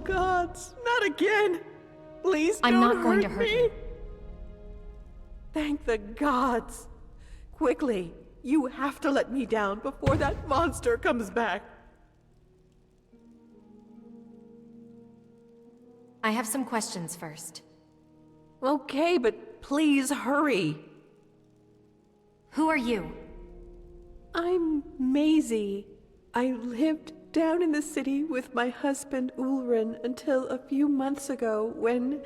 gods, not again! Please don't I'm not going to hurt me. you. Thank the gods. Quickly, you have to let me down before that monster comes back. I have some questions first. Okay, but please hurry. Who are you? I'm Maisie. I lived down in the city with my husband Ulrin until a few months ago when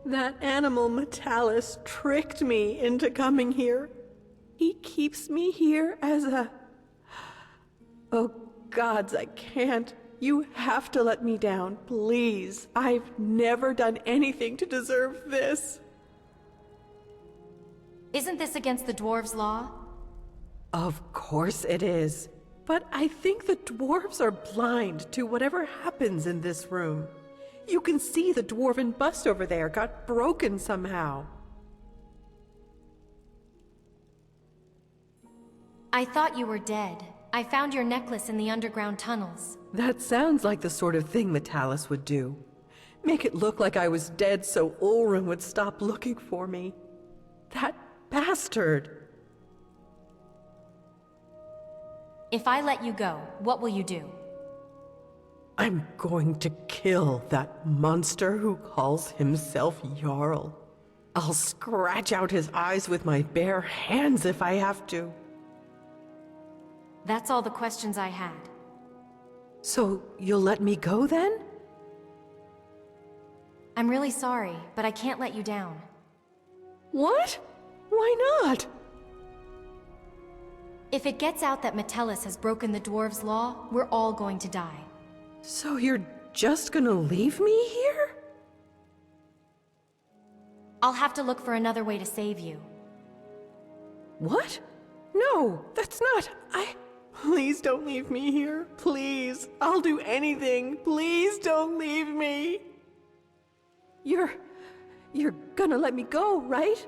that animal Metalis tricked me into coming here. He keeps me here as a... Oh gods, I can't. You have to let me down, please. I've never done anything to deserve this. Isn't this against the dwarves' law? Of course it is. But I think the dwarves are blind to whatever happens in this room. You can see the dwarven bust over there got broken somehow. I thought you were dead. I found your necklace in the underground tunnels. That sounds like the sort of thing Metalis would do. Make it look like I was dead so Ulrin would stop looking for me. That bastard! If I let you go, what will you do? I'm going to kill that monster who calls himself Jarl. I'll scratch out his eyes with my bare hands if I have to. That's all the questions I had. So, you'll let me go then? I'm really sorry, but I can't let you down. What? Why not? If it gets out that Metellus has broken the dwarves' law, we're all going to die. So you're just gonna leave me here? I'll have to look for another way to save you. What? No, that's not... Please don't leave me here. Please. I'll do anything. Please don't leave me. You're gonna let me go, right?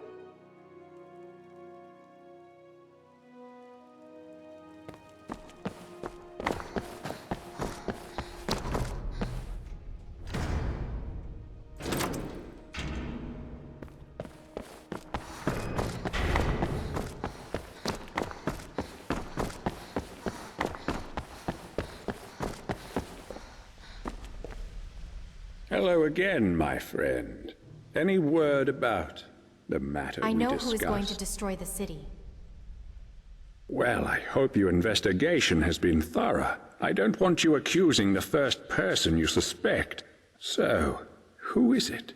Hello again, my friend. Any word about the matter we discussed? I know who is going to destroy the city. Well, I hope your investigation has been thorough. I don't want you accusing the first person you suspect. So, who is it?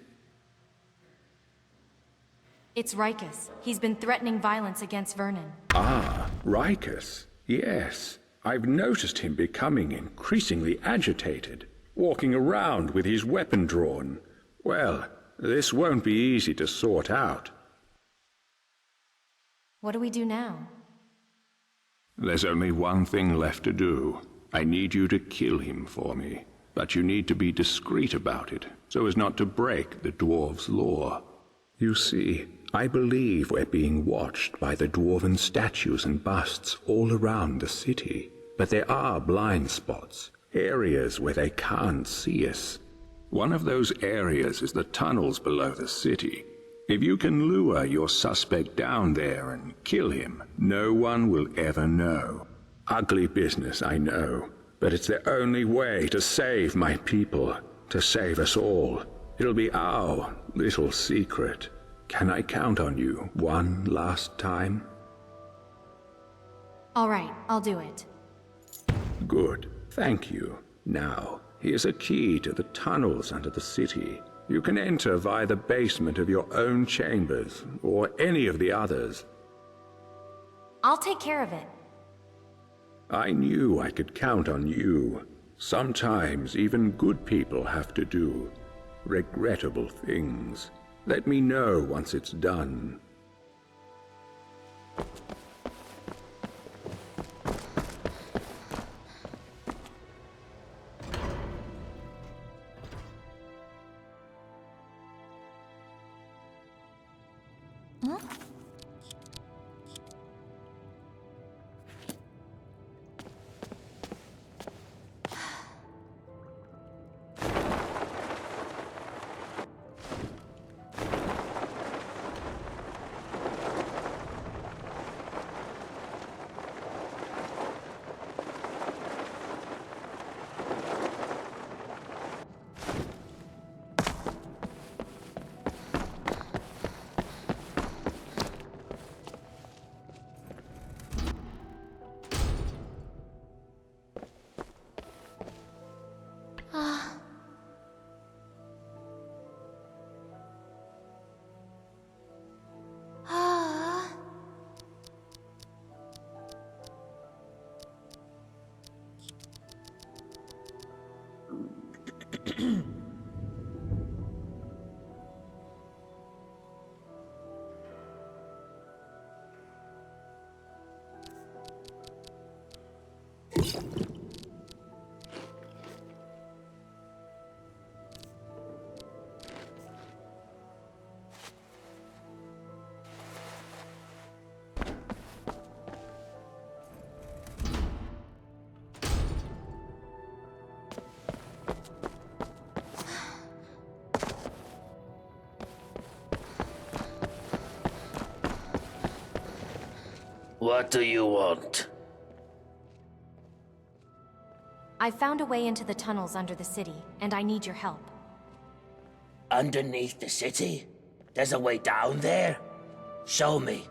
It's Rikus. He's been threatening violence against Vernon. Ah, Rikus. Yes. I've noticed him becoming increasingly agitated, walking around with his weapon drawn. Well, this won't be easy to sort out. What do we do now? There's only one thing left to do. I need you to kill him for me. But you need to be discreet about it, so as not to break the dwarves' law. You see, I believe we're being watched by the dwarven statues and busts all around the city. But there are blind spots, areas where they can't see us. One of those areas is the tunnels below the city. If you can lure your suspect down there and kill him, no one will ever know. Ugly business, I know, but it's the only way to save my people, to save us all. It'll be our little secret. Can I count on you one last time? All right, I'll do it. Good. Thank you. Now, here's a key to the tunnels under the city. You can enter via the basement of your own chambers, or any of the others. I'll take care of it. I knew I could count on you. Sometimes even good people have to do regrettable things. Let me know once it's done. What do you want? I found a way into the tunnels under the city, and I need your help. Underneath the city? There's a way down there? Show me.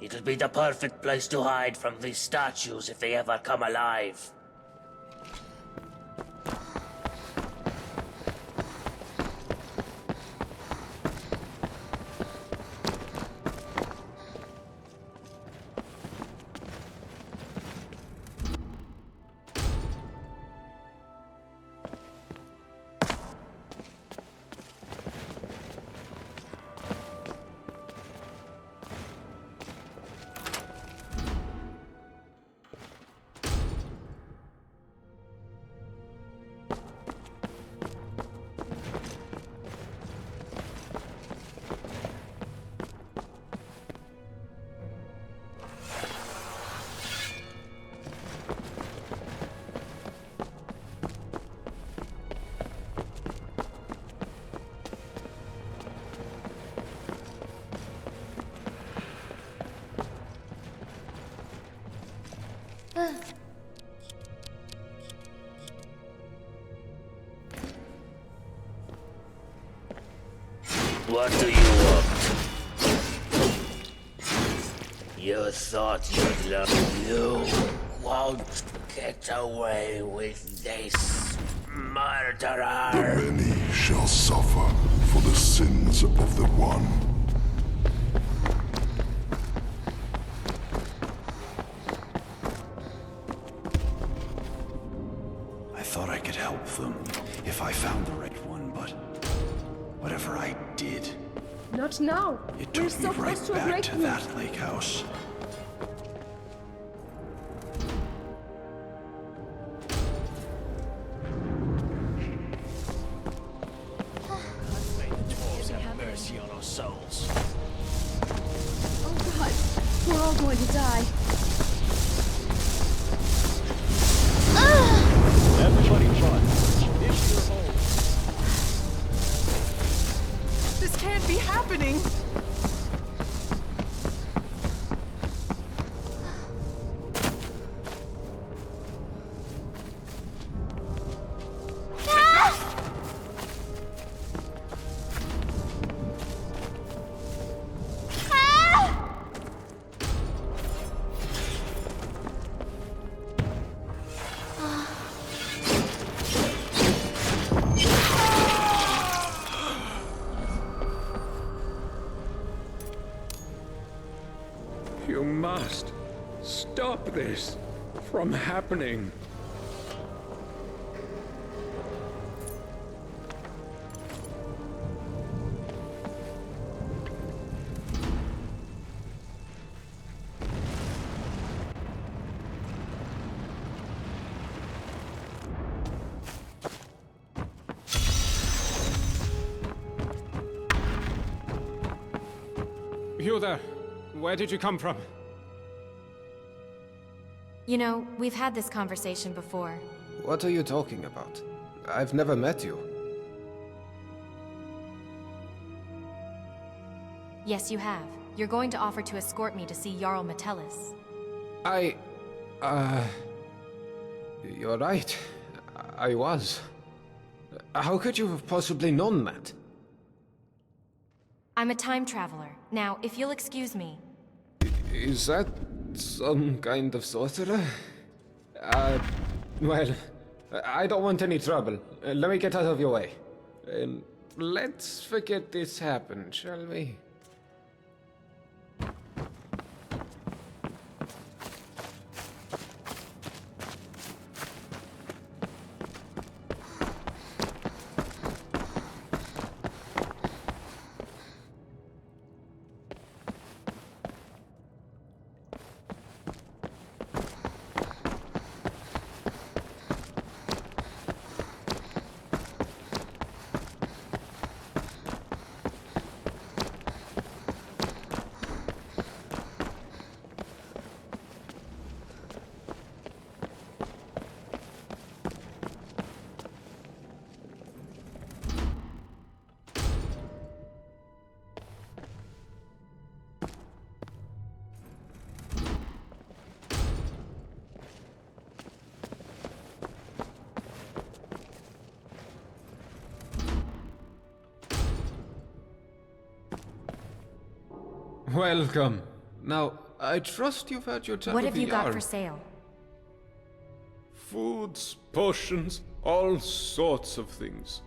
It'll be the perfect place to hide from these statues if they ever come alive. What do you want? You thought you'd learn. You won't get away with this, murderer. The many shall suffer for the sins of the one. I thought I could help them if I found the right one, but whatever I did, Not now. it We're took so me right close to a back to breakthrough. that lake house. May the dwarves have mercy on our souls. Oh god, we're all going to die. Everybody run. It's your home. This can't be happening! You must stop this from happening. You there. Where did you come from? You know, we've had this conversation before. What are you talking about? I've never met you. Yes, you have. You're going to offer to escort me to see Jarl Metellus. You're right. I was. How could you have possibly known that? I'm a time traveler. Now, if you'll excuse me. Is that some kind of sorcerer? Well, I don't want any trouble. Let me get out of your way. Let's forget this happened, shall we? Welcome. Now, I trust you've had your time What with have you the got yarn. for sale? Foods, potions, all sorts of things.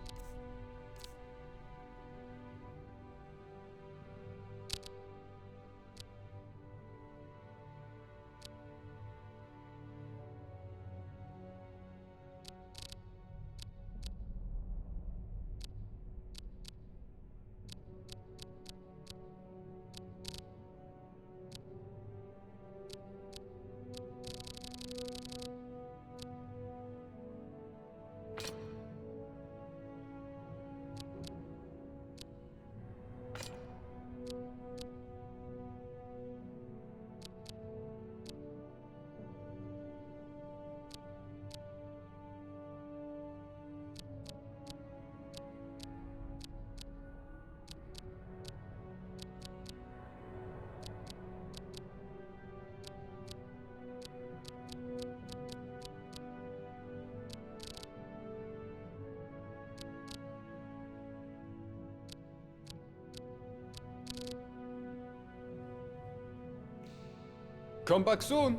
Come back soon.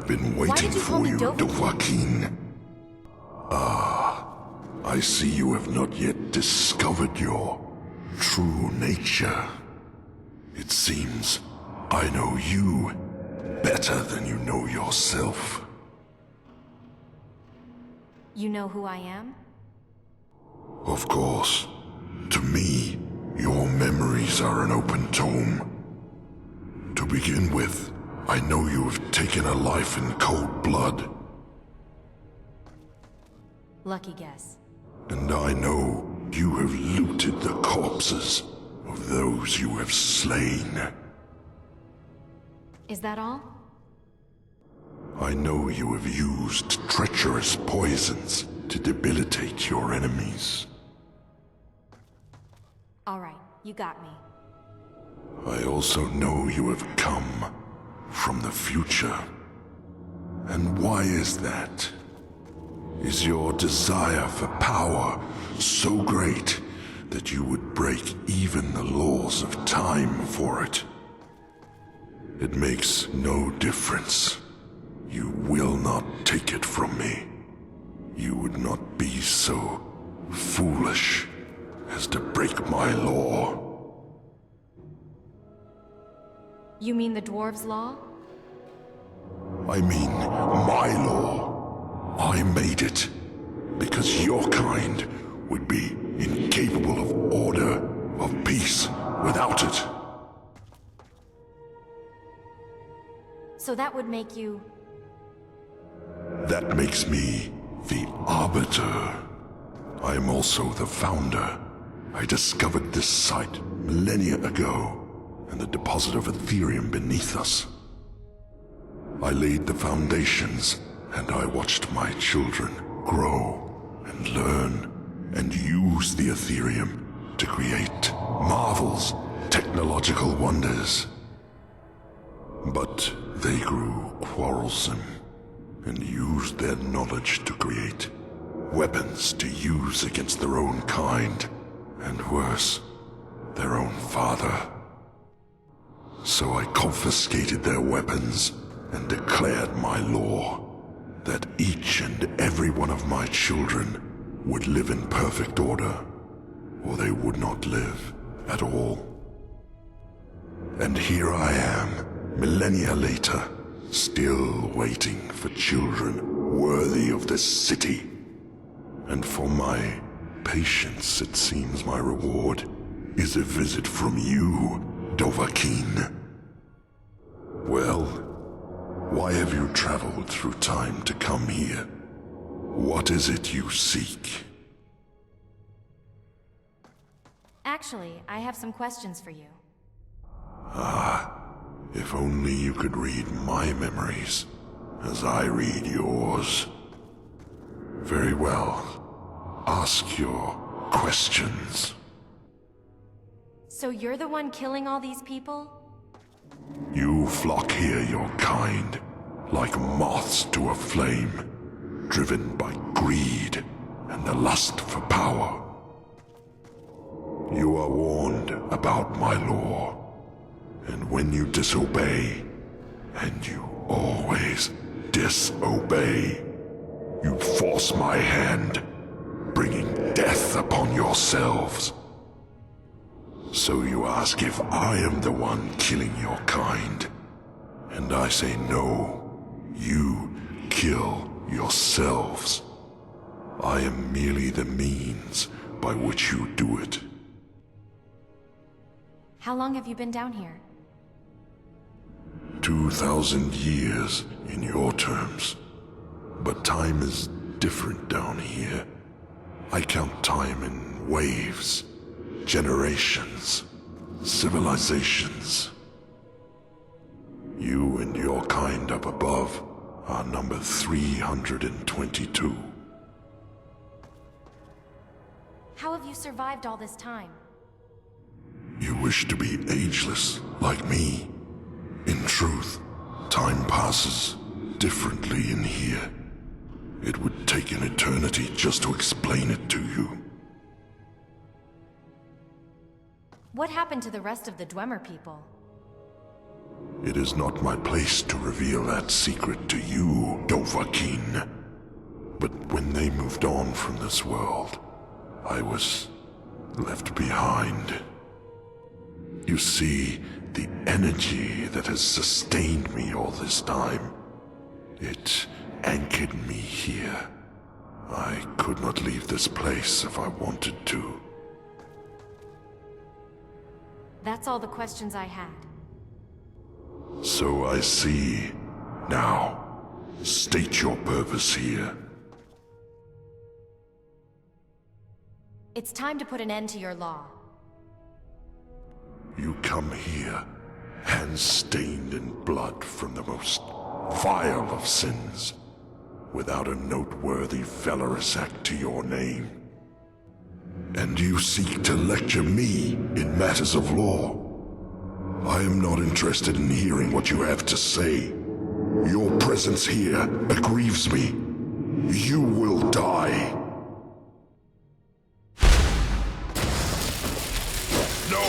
I've been waiting did you call for me you, Dovahkiin? Dovahkiin. Ah, I see you have not yet discovered your true nature. It seems I know you better than you know yourself. You know who I am? Of course. To me, your memories are an open tome. To begin with, I know you have taken a life in cold blood. Lucky guess. And I know you have looted the corpses of those you have slain. Is that all? I know you have used treacherous poisons to debilitate your enemies. All right, you got me. I also know you have come from the future. And why is that? Is your desire for power so great that you would break even the laws of time for it? It makes no difference. You will not take it from me. You would not be so foolish as to break my law. You mean the dwarves' law? I mean my law. I made it because your kind would be incapable of order, of peace, without it. So that would make you... That makes me the Arbiter. I am also the founder. I discovered this site millennia ago, and the deposit of Ethereum beneath us. I laid the foundations, and I watched my children grow and learn and use the Ethereum to create marvels, technological wonders. But they grew quarrelsome and used their knowledge to create weapons to use against their own kind, and worse, their own father. So I confiscated their weapons and declared my law that each and every one of my children would live in perfect order, or they would not live at all. And here I am, millennia later, still waiting for children worthy of this city. And for my patience, it seems my reward is a visit from you, Dovahkiin. Well, why have you traveled through time to come here? What is it you seek? Actually, I have some questions for you. If only you could read my memories, as I read yours. Very well. Ask your questions. So you're the one killing all these people? You flock here, your kind, like moths to a flame, driven by greed and the lust for power. You are warned about my law, and when you disobey, and you always disobey, you force my hand, bringing death upon yourselves. So you ask if I am the one killing your kind, and I say no, you kill yourselves. I am merely the means by which you do it. How long have you been down here? 2,000 years in your terms. But time is different down here. I count time in waves, generations, civilizations. You and your kind up above are number 322. How have you survived all this time? You wish to be ageless, like me. In truth, time passes differently in here. It would take an eternity just to explain it to you. What happened to the rest of the Dwemer people? It is not my place to reveal that secret to you, Dovahkiin. But when they moved on from this world, I was left behind. You see, the energy that has sustained me all this time, it anchored me here. I could not leave this place if I wanted to. That's all the questions I had. So I see. Now, state your purpose here. It's time to put an end to your law. You come here, hands stained in blood from the most vile of sins, without a noteworthy valorous act to your name. And you seek to lecture me in matters of law. I am not interested in hearing what you have to say. Your presence here aggrieves me. You will die. No!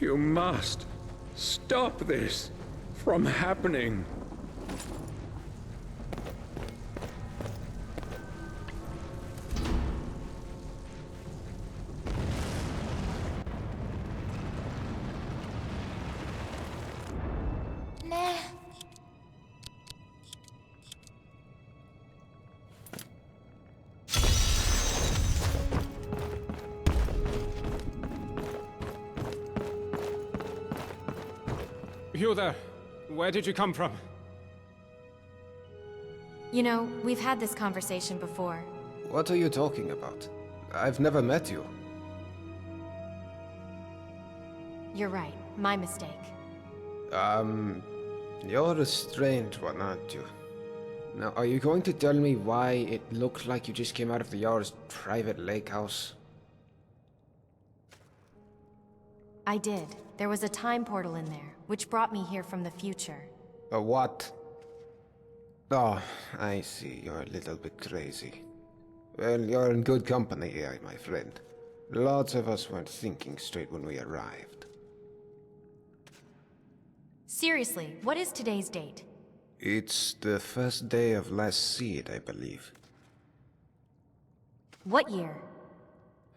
You must stop this from happening. You there. Where did you come from? You know, we've had this conversation before. What are you talking about? I've never met you. You're right. My mistake. You're a strange one, aren't you? Now, are you going to tell me why it looked like you just came out of the Jarl's private lake house? I did. There was a time portal in there, which brought me here from the future. A what? Oh, I see. You're a little bit crazy. Well, you're in good company here, my friend. Lots of us weren't thinking straight when we arrived. Seriously, what is today's date? It's the first day of last seed, I believe. What year?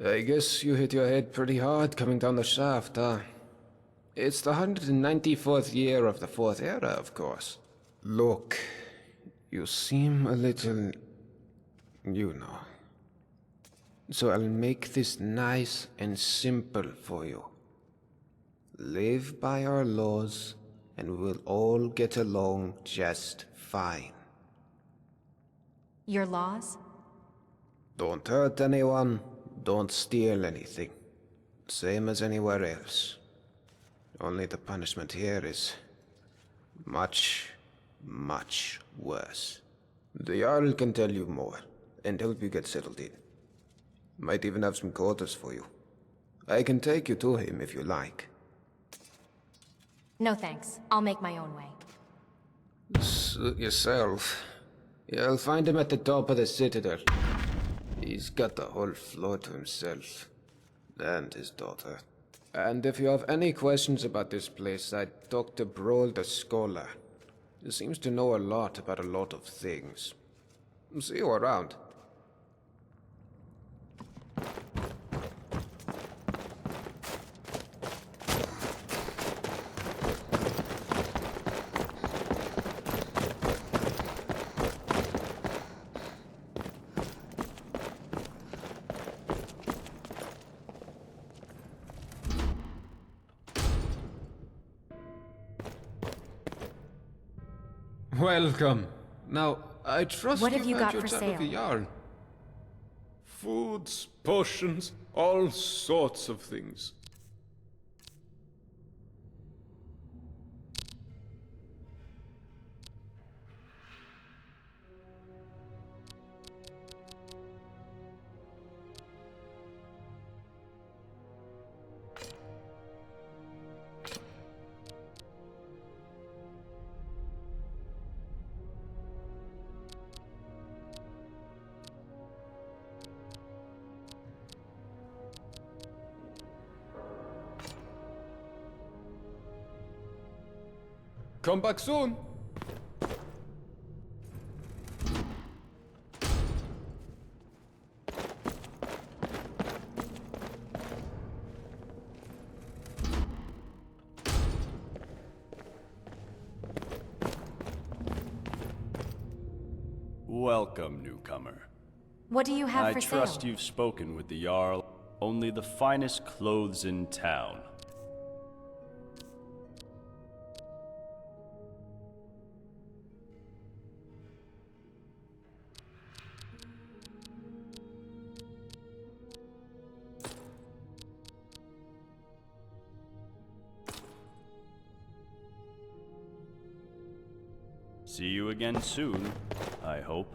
I guess you hit your head pretty hard coming down the shaft, huh? It's the 194th year of the Fourth Era, of course. Look, you seem a little... you know. So I'll make this nice and simple for you. Live by our laws, and we'll all get along just fine. Your laws? Don't hurt anyone, don't steal anything. Same as anywhere else. Only the punishment here is much, much worse. The Jarl can tell you more, and help you get settled in. Might even have some quarters for you. I can take you to him if you like. No thanks. I'll make my own way. Suit yourself. You'll find him at the top of the Citadel. He's got the whole floor to himself. And his daughter. And if you have any questions about this place, I'd talk to Broll the Scholar. He seems to know a lot about a lot of things. See you around. Welcome. Now, I trust What have you had got your for time sale? of the yarn. Foods, potions, all sorts of things. Come back soon. Welcome, newcomer. What do you have I for trust sale? you've spoken with the Jarl. Only the finest clothes in town. See you again soon, I hope.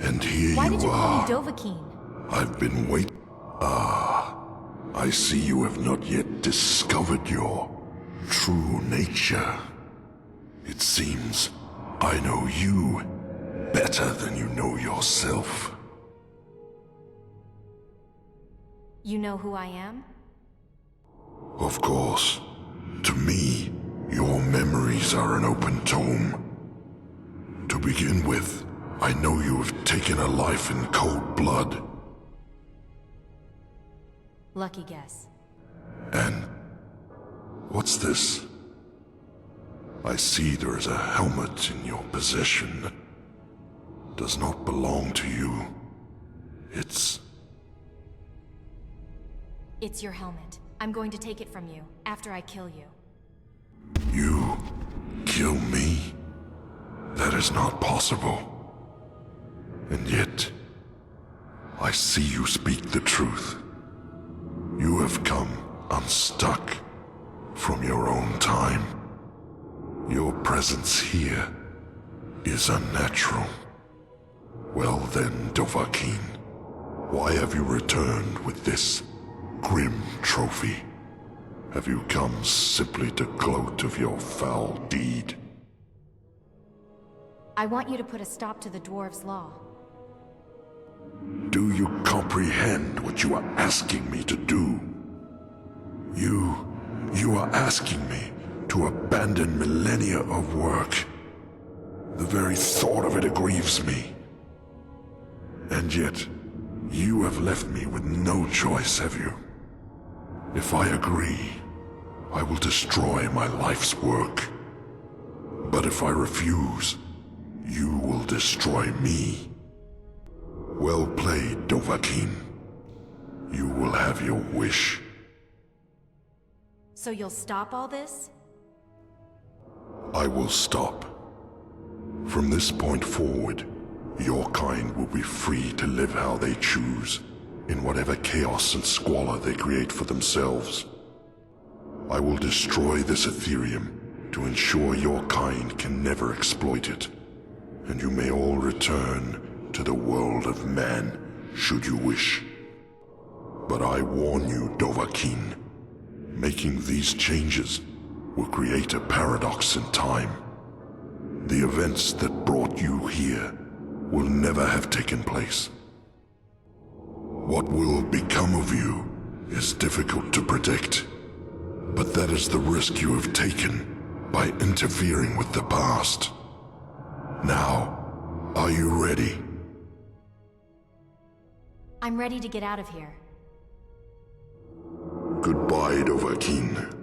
And here Why you did you call are. me Dovahkiin? I've been waiting. I see you have not yet discovered your true nature. It seems I know you better than you know yourself. You know who I am? Of course. To me, your memories are an open tome. To begin with, I know you have taken a life in cold blood. Lucky guess. And what's this? I see there is a helmet in your possession that does not belong to you. It's It's your helmet. I'm going to take it from you after I kill you. you kill me? That is not possible. And yet, I see you speak the truth. You have come unstuck from your own time. Your presence here is unnatural. Well then, Dovahkiin, why have you returned with this grim trophy? Have you come simply to gloat of your foul deed? I want you to put a stop to the dwarves' law. Do you comprehend what you are asking me to do? You are asking me to abandon millennia of work. The very thought of it grieves me. And yet, you have left me with no choice, have you? If I agree, I will destroy my life's work. But if I refuse, you will destroy me. Well played, Dovahkiin. You will have your wish. So you'll stop all this? I will stop. From this point forward, your kind will be free to live how they choose, in whatever chaos and squalor they create for themselves. I will destroy this Ethereum to ensure your kind can never exploit it, and you may all return to the world of man, should you wish. But I warn you, Dovahkiin, making these changes will create a paradox in time. The events that brought you here will never have taken place. What will become of you is difficult to predict, but that is the risk you have taken by interfering with the past. Now, are you ready? I'm ready to get out of here. Goodbye, Dovahkiin.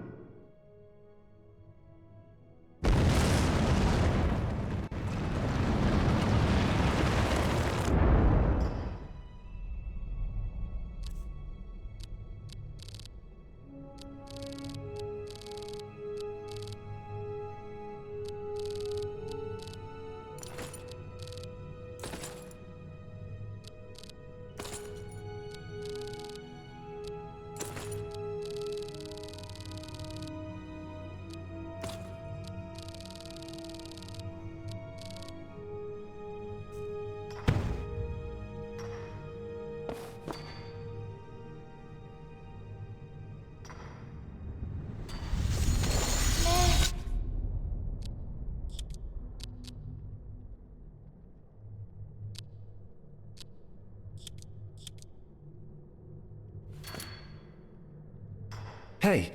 Hey!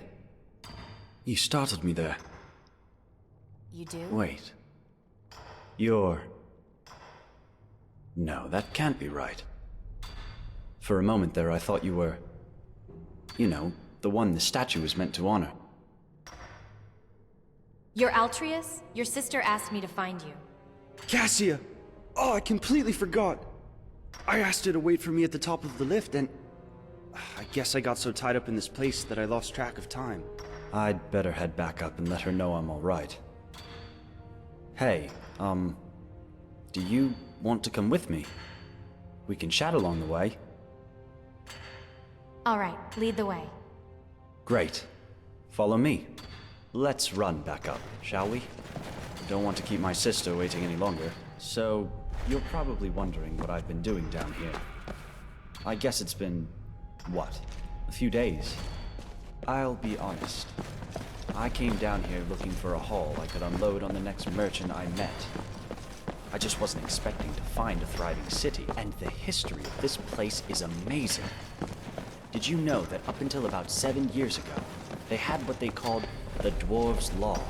You startled me there. You do? Wait. You're... No, that can't be right. For a moment there, I thought you were... You know, the one the statue was meant to honor. You're Altrius? Your sister asked me to find you. Cassia! Oh, I completely forgot. I asked her to wait for me at the top of the lift and... I guess I got so tied up in this place that I lost track of time. I'd better head back up and let her know I'm alright. Hey, do you want to come with me? We can chat along the way. Alright, lead the way. Great. Follow me. Let's run back up, shall we? Don't want to keep my sister waiting any longer. So, You're probably wondering what I've been doing down here. I guess it's been, what, a few days? I'll be honest. I came down here looking for a haul I could unload on the next merchant I met. I just wasn't expecting to find a thriving city, and the history of this place is amazing. Did you know that up until about 7 years ago, they had what they called the Dwarves' Law?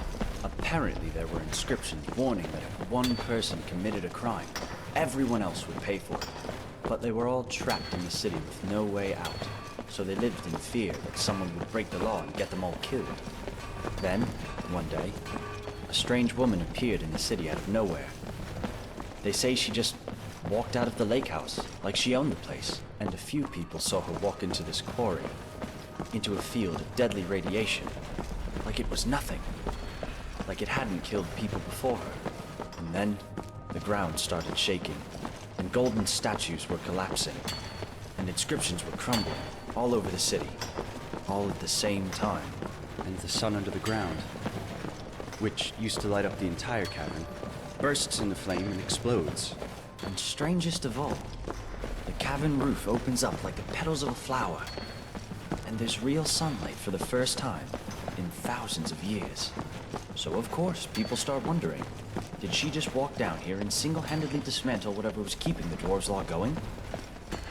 Apparently there were inscriptions warning that if one person committed a crime, everyone else would pay for it. But they were all trapped in the city with no way out, so they lived in fear that someone would break the law and get them all killed. Then, one day, a strange woman appeared in the city out of nowhere. They say she just walked out of the lake house, like she owned the place, and a few people saw her walk into this quarry, into a field of deadly radiation, like it was nothing, like it hadn't killed people before her. And then, the ground started shaking, and golden statues were collapsing, and inscriptions were crumbling all over the city, all at the same time. And the sun under the ground, which used to light up the entire cavern, bursts into flame and explodes. And strangest of all, the cavern roof opens up like the petals of a flower, and there's real sunlight for the first time in thousands of years. So of course, people start wondering, did she just walk down here and single-handedly dismantle whatever was keeping the Dwarves' Law going?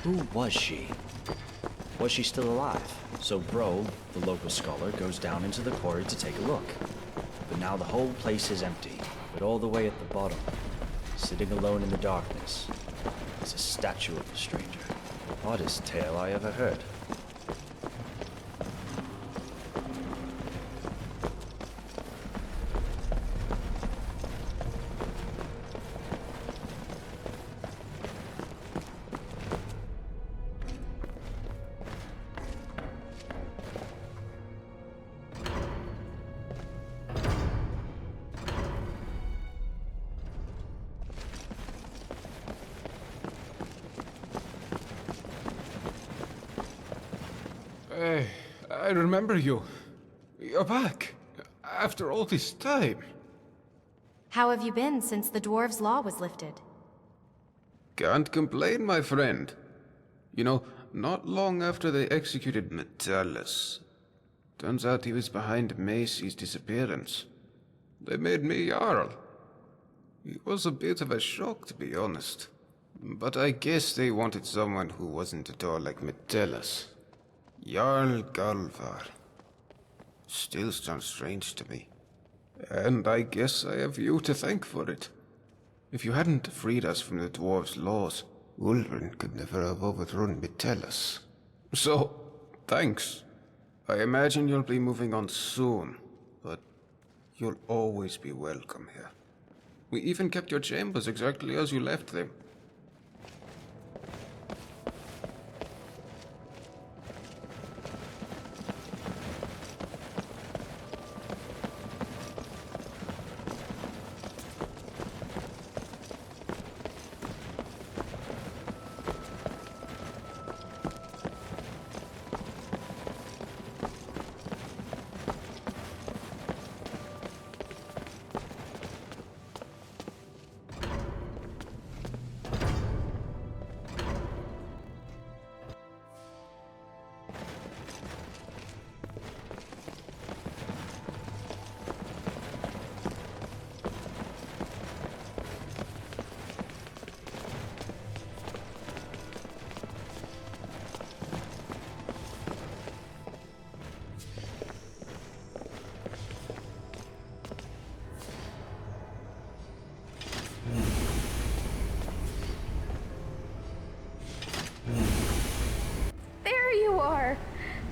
Who was she? Was she still alive? So Bro, the local scholar, goes down into the quarry to take a look. But now the whole place is empty, but all the way at the bottom, sitting alone in the darkness, is a statue of a stranger. Oddest tale I ever heard. Hey, I remember you. You're back. After all this time. How have you been since the Dwarves' Law was lifted? Can't complain, my friend. You know, not long after they executed Metellus, turns out he was behind Macy's disappearance. They made me Jarl. It was a bit of a shock, to be honest. But I guess they wanted someone who wasn't at all like Metellus. Jarl Galvar. Still sounds strange to me. And I guess I have you to thank for it. If you hadn't freed us from the dwarves' laws, Ulrin could never have overthrown Metellus. So, thanks. I imagine you'll be moving on soon, but you'll always be welcome here. We even kept your chambers exactly as you left them.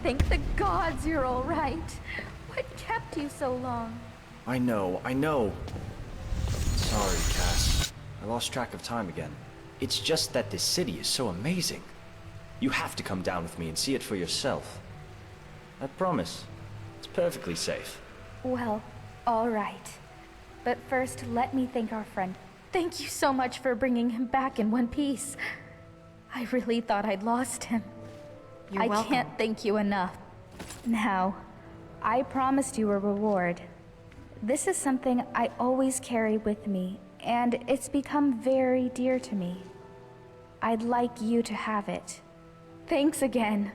Thank the gods you're all right. What kept you so long? I know. Sorry, Cass. I lost track of time again. It's just that this city is so amazing. You have to come down with me and see it for yourself. I promise. It's perfectly safe. Well, all right. But first, let me thank our friend. Thank you so much for bringing him back in one piece. I really thought I'd lost him. You're welcome. I can't thank you enough. Now, I promised you a reward. This is something I always carry with me, and it's become very dear to me. I'd like you to have it. Thanks again.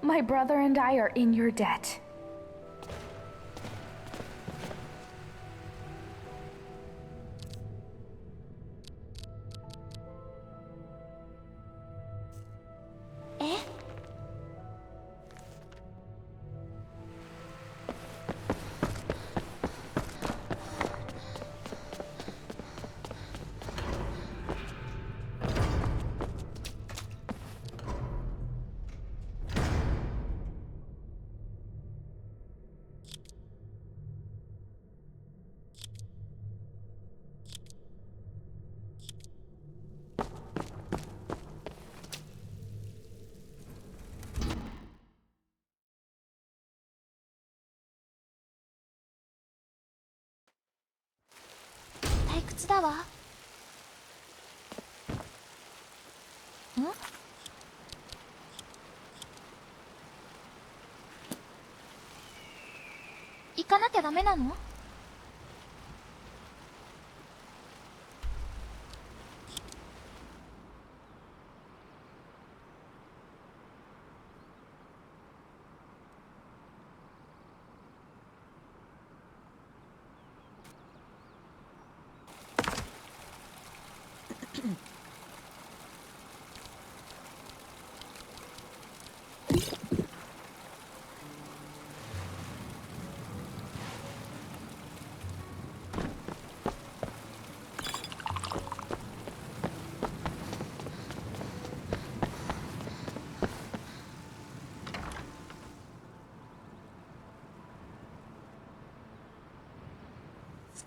My brother and I are in your debt. Hmm? 行かなきゃダメなの？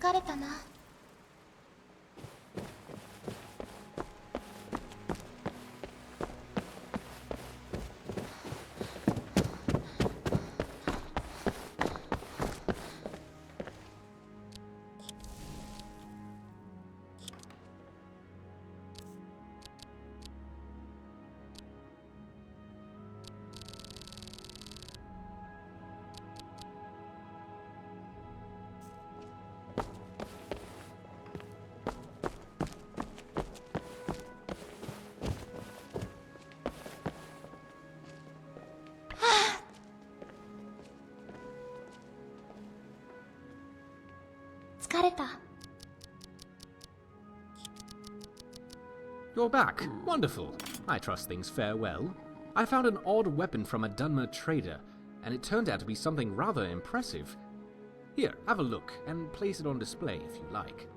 疲れたな。疲れた。 You're back. Wonderful. I trust things fare well. I found an odd weapon from a Dunmer trader, and it turned out to be something rather impressive. Here, have a look, and place it on display if you like.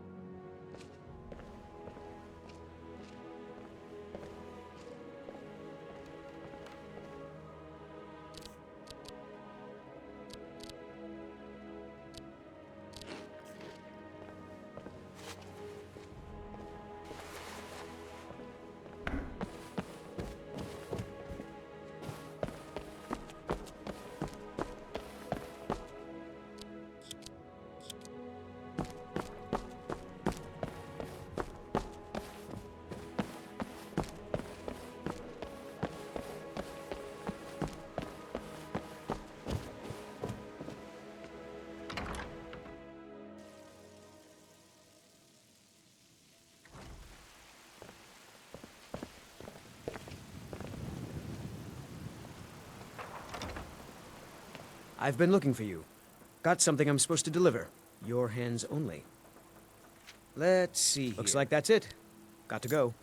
I've been looking for you. Got something I'm supposed to deliver. Your hands only. Let's see here. Looks like that's it. Got to go.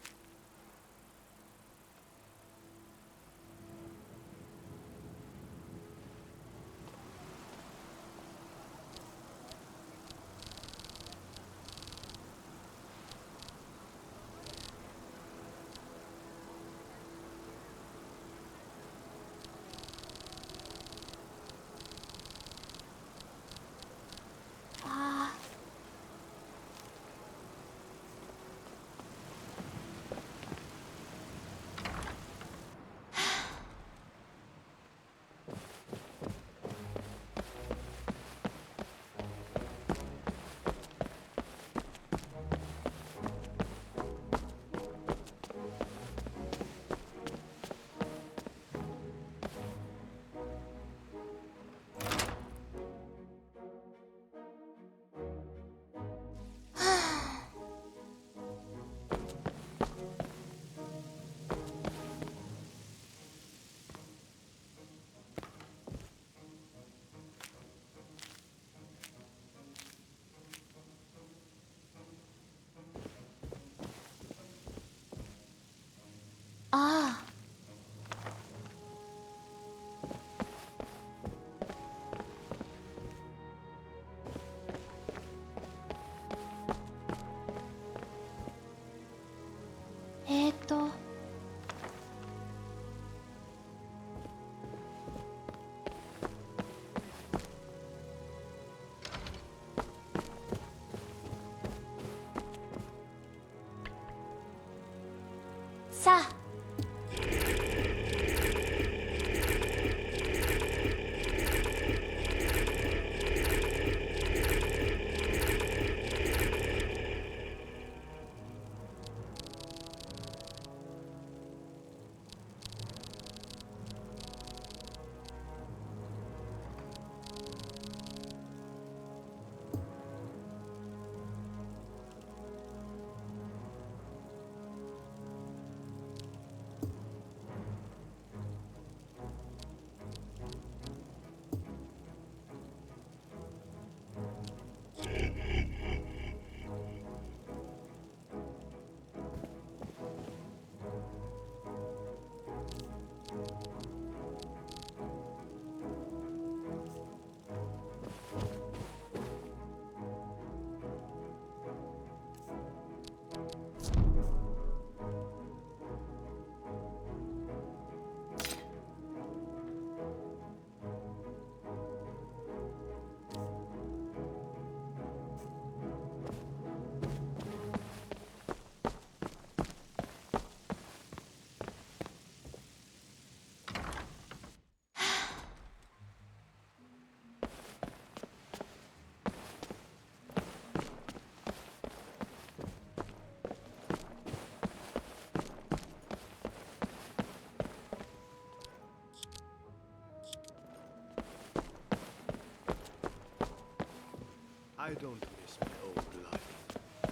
I don't miss my old life,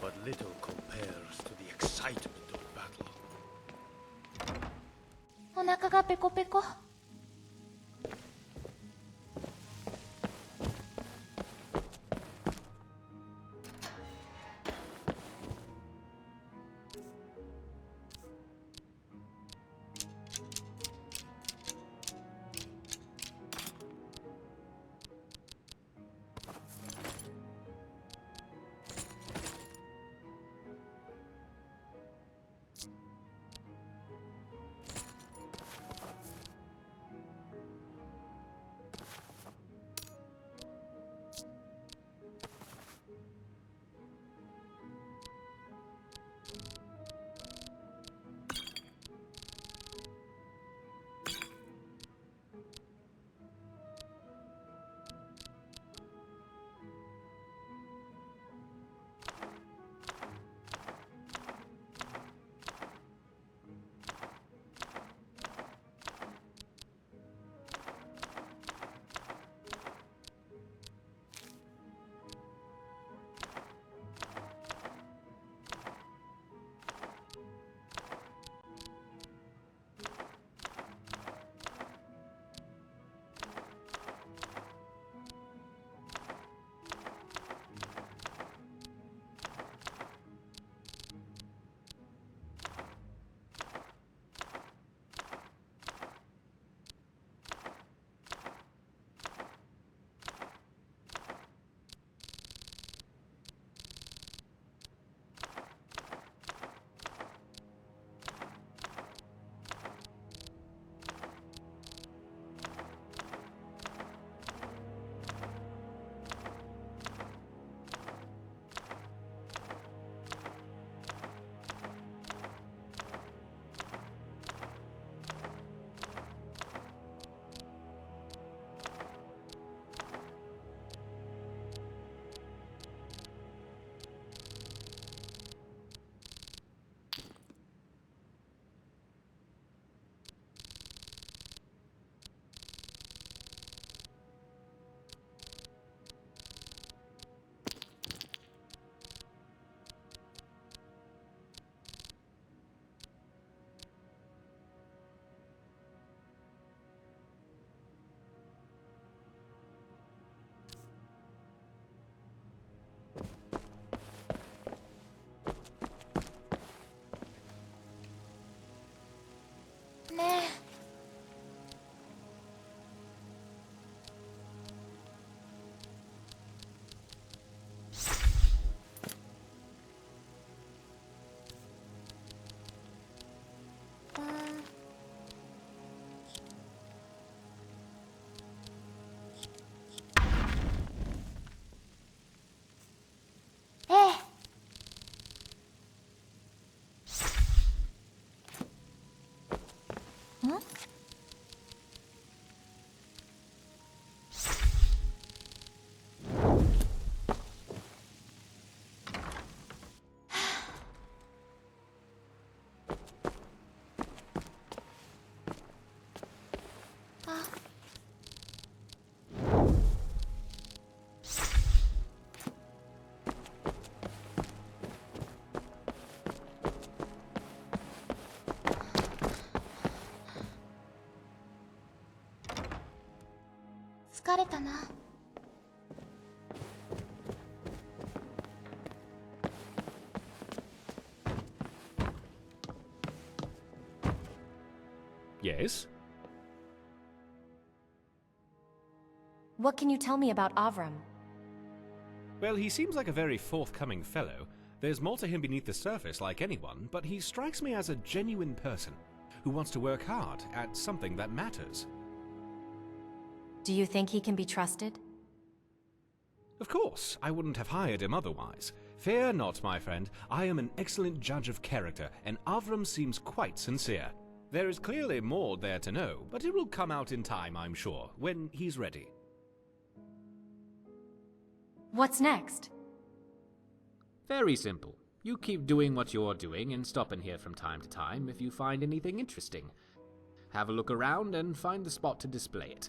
but little compares to the excitement of battle. お腹がペコペコ。ねえ。ええ。ん？疲れたな。Yes? What can you tell me about Avram? Well, he seems like a very forthcoming fellow. There's more to him beneath the surface like anyone, but he strikes me as a genuine person who wants to work hard at something that matters. Do you think he can be trusted? Of course, I wouldn't have hired him otherwise. Fear not, my friend. I am an excellent judge of character, and Avram seems quite sincere. There is clearly more there to know, but it will come out in time, I'm sure, when he's ready. What's next? Very simple. You keep doing what you're doing and stop in here from time to time if you find anything interesting. Have a look around and find the spot to display it.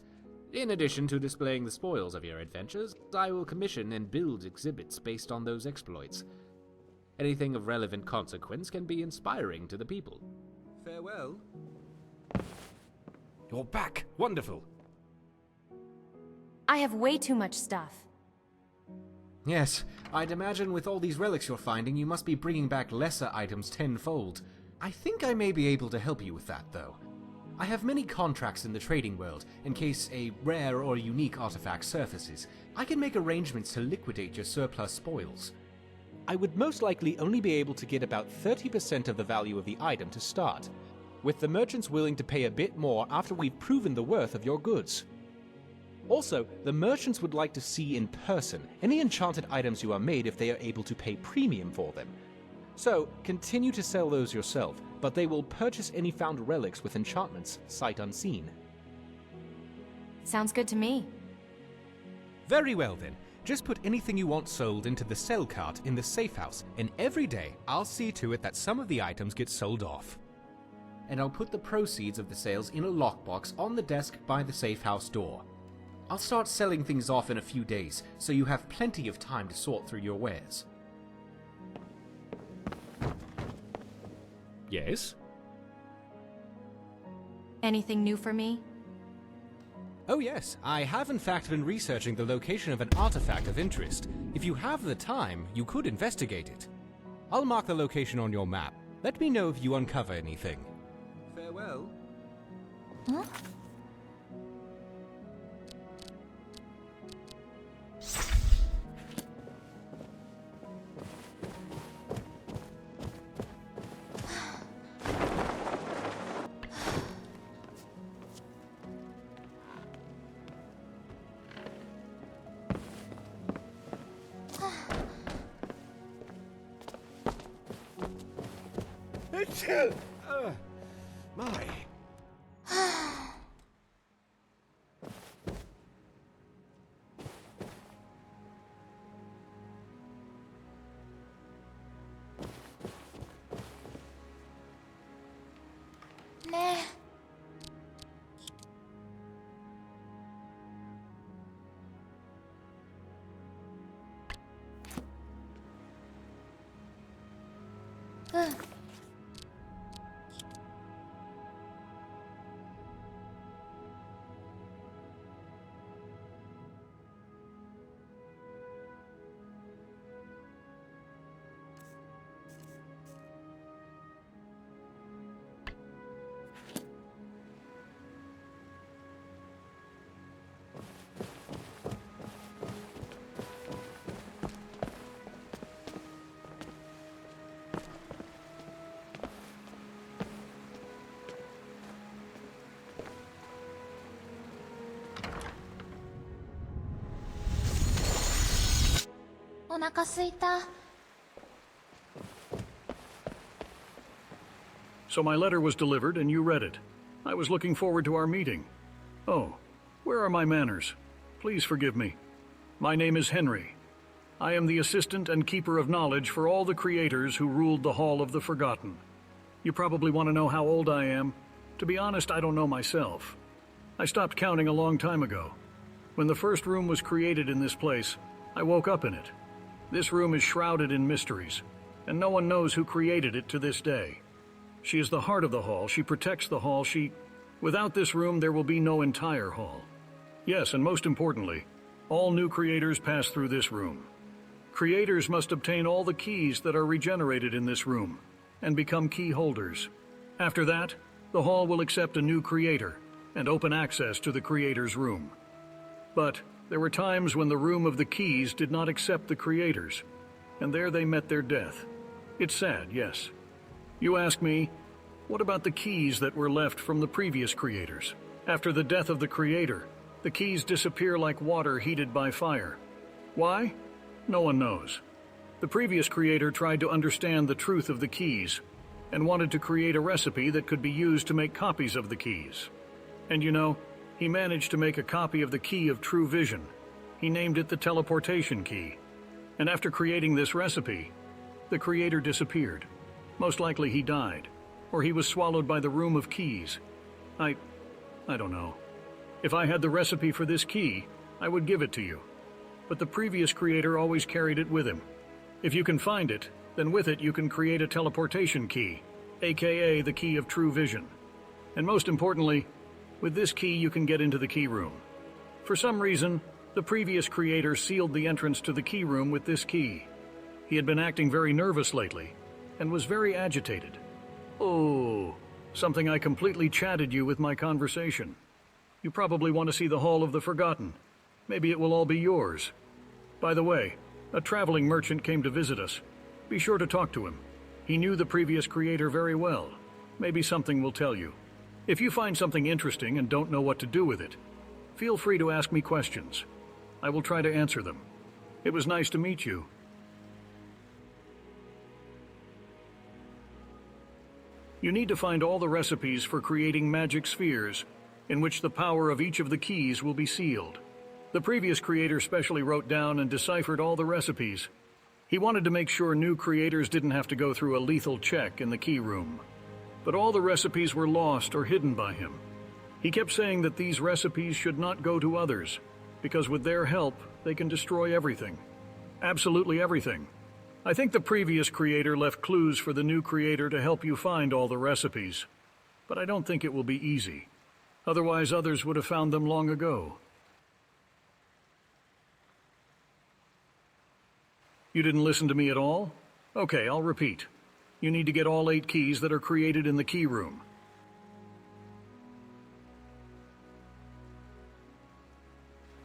In addition to displaying the spoils of your adventures, I will commission and build exhibits based on those exploits. Anything of relevant consequence can be inspiring to the people. Farewell. You're back! Wonderful! I have way too much stuff. Yes, I'd imagine with all these relics you're finding, you must be bringing back lesser items tenfold. I think I may be able to help you with that, though. I have many contracts in the trading world, in case a rare or unique artifact surfaces. I can make arrangements to liquidate your surplus spoils. I would most likely only be able to get about 30% of the value of the item to start, with the merchants willing to pay a bit more after we've proven the worth of your goods. Also, the merchants would like to see in person any enchanted items you are made if they are able to pay premium for them. So, continue to sell those yourself, but they will purchase any found relics with enchantments sight unseen. Sounds good to me. Very well then. Just put anything you want sold into the sell cart in the safe house, and every day I'll see to it that some of the items get sold off. And I'll put the proceeds of the sales in a lockbox on the desk by the safe house door. I'll start selling things off in a few days, so you have plenty of time to sort through your wares. Yes? Anything new for me? Oh yes, I have in fact been researching the location of an artifact of interest. If you have the time, you could investigate it. I'll mark the location on your map. Let me know if you uncover anything. Farewell. Huh? My.ねえ。うん。お腹すいた。 So my letter was delivered and you read it. I was looking forward to our meeting. Oh, where are my manners? Please forgive me. My name is Henry. I am the assistant and keeper of knowledge for all the creators who ruled the Hall of the Forgotten. You probably want to know how old I am. To be honest, I don't know myself. I stopped counting a long time ago. When the first room was created in this place, I woke up in it. This room is shrouded in mysteries, and no one knows who created it to this day. She is the heart of the hall, she protects the hall, Without this room, there will be no entire hall. Yes, and most importantly, all new creators pass through this room. Creators must obtain all the keys that are regenerated in this room, and become key holders. After that, the hall will accept a new creator, and open access to the creator's room. But there were times when the Room of the Keys did not accept the creators, and there they met their death. It's sad, yes. You ask me, what about the keys that were left from the previous creators? After the death of the creator, the keys disappear like water heated by fire. Why? No one knows. The previous creator tried to understand the truth of the keys, and wanted to create a recipe that could be used to make copies of the keys. And you know, he managed to make a copy of the key of true vision. He named it the teleportation key. And after creating this recipe, the creator disappeared. Most likely he died, or he was swallowed by the Room of Keys. I don't know. If I had the recipe for this key, I would give it to you. But the previous creator always carried it with him. If you can find it, then with it you can create a teleportation key, aka the key of true vision. And most importantly, with this key you can get into the key room. For some reason, the previous creator sealed the entrance to the key room with this key. He had been acting very nervous lately, and was very agitated. Oh, something I completely chatted you with my conversation. You probably want to see the Hall of the Forgotten. Maybe it will all be yours. By the way, a traveling merchant came to visit us. Be sure to talk to him. He knew the previous creator very well. Maybe something will tell you. If you find something interesting and don't know what to do with it, feel free to ask me questions. I will try to answer them. It was nice to meet you. You need to find all the recipes for creating magic spheres, in which the power of each of the keys will be sealed. The previous creator specially wrote down and deciphered all the recipes. He wanted to make sure new creators didn't have to go through a lethal check in the key room. But all the recipes were lost or hidden by him. He kept saying that these recipes should not go to others, because with their help, they can destroy everything. Absolutely everything. I think the previous creator left clues for the new creator to help you find all the recipes. But I don't think it will be easy. Otherwise, others would have found them long ago. You didn't listen to me at all? Okay, I'll repeat. You need to get all 8 keys that are created in the key room.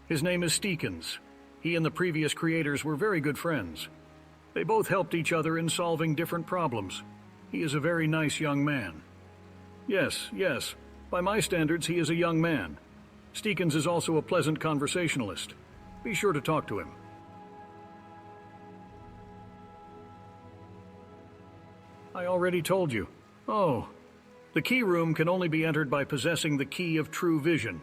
His name is Steekens. He and the previous creators were very good friends. They both helped each other in solving different problems. He is a very nice young man. Yes. By my standards, he is a young man. Steekens is also a pleasant conversationalist. Be sure to talk to him. I already told you. Oh, the key room can only be entered by possessing the key of true vision,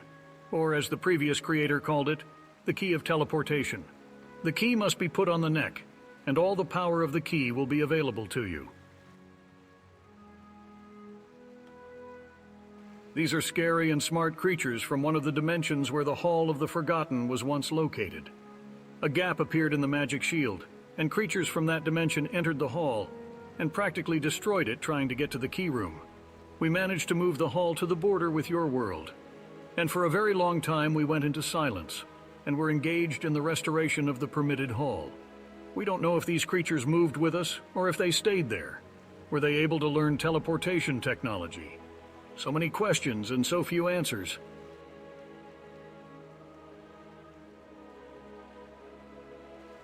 or as the previous creator called it, the key of teleportation. The key must be put on the neck, and all the power of the key will be available to you. These are scary and smart creatures from one of the dimensions where the Hall of the Forgotten was once located. A gap appeared in the magic shield, and creatures from that dimension entered the hall and practically destroyed it trying to get to the key room. We managed to move the hall to the border with your world. And for a very long time we went into silence, and were engaged in the restoration of the permitted hall. We don't know if these creatures moved with us, or if they stayed there. Were they able to learn teleportation technology? So many questions and so few answers.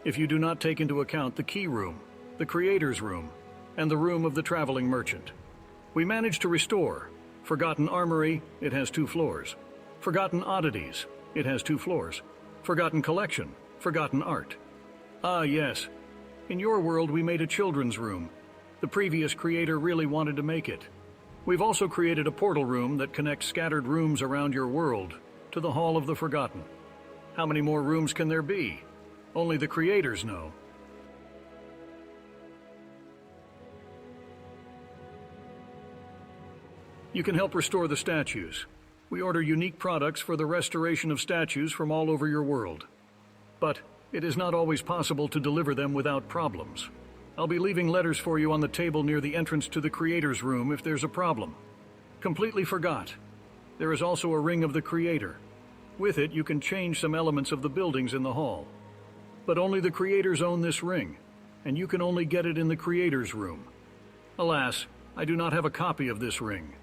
If you do not take into account the key room, the creator's room, and the room of the traveling merchant, we managed to restore Forgotten Armory, it has 2 floors. Forgotten Oddities, it has 2 floors. Forgotten Collection, Forgotten Art. Ah, yes. In your world, we made a children's room. The previous creator really wanted to make it. We've also created a portal room that connects scattered rooms around your world to the Hall of the Forgotten. How many more rooms can there be? Only the creators know. You can help restore the statues. We order unique products for the restoration of statues from all over your world. But it is not always possible to deliver them without problems. I'll be leaving letters for you on the table near the entrance to the Creator's room if there's a problem. Completely forgot. There is also a Ring of the Creator. With it, you can change some elements of the buildings in the hall. But only the Creators own this ring, and you can only get it in the Creator's room. Alas, I do not have a copy of this ring.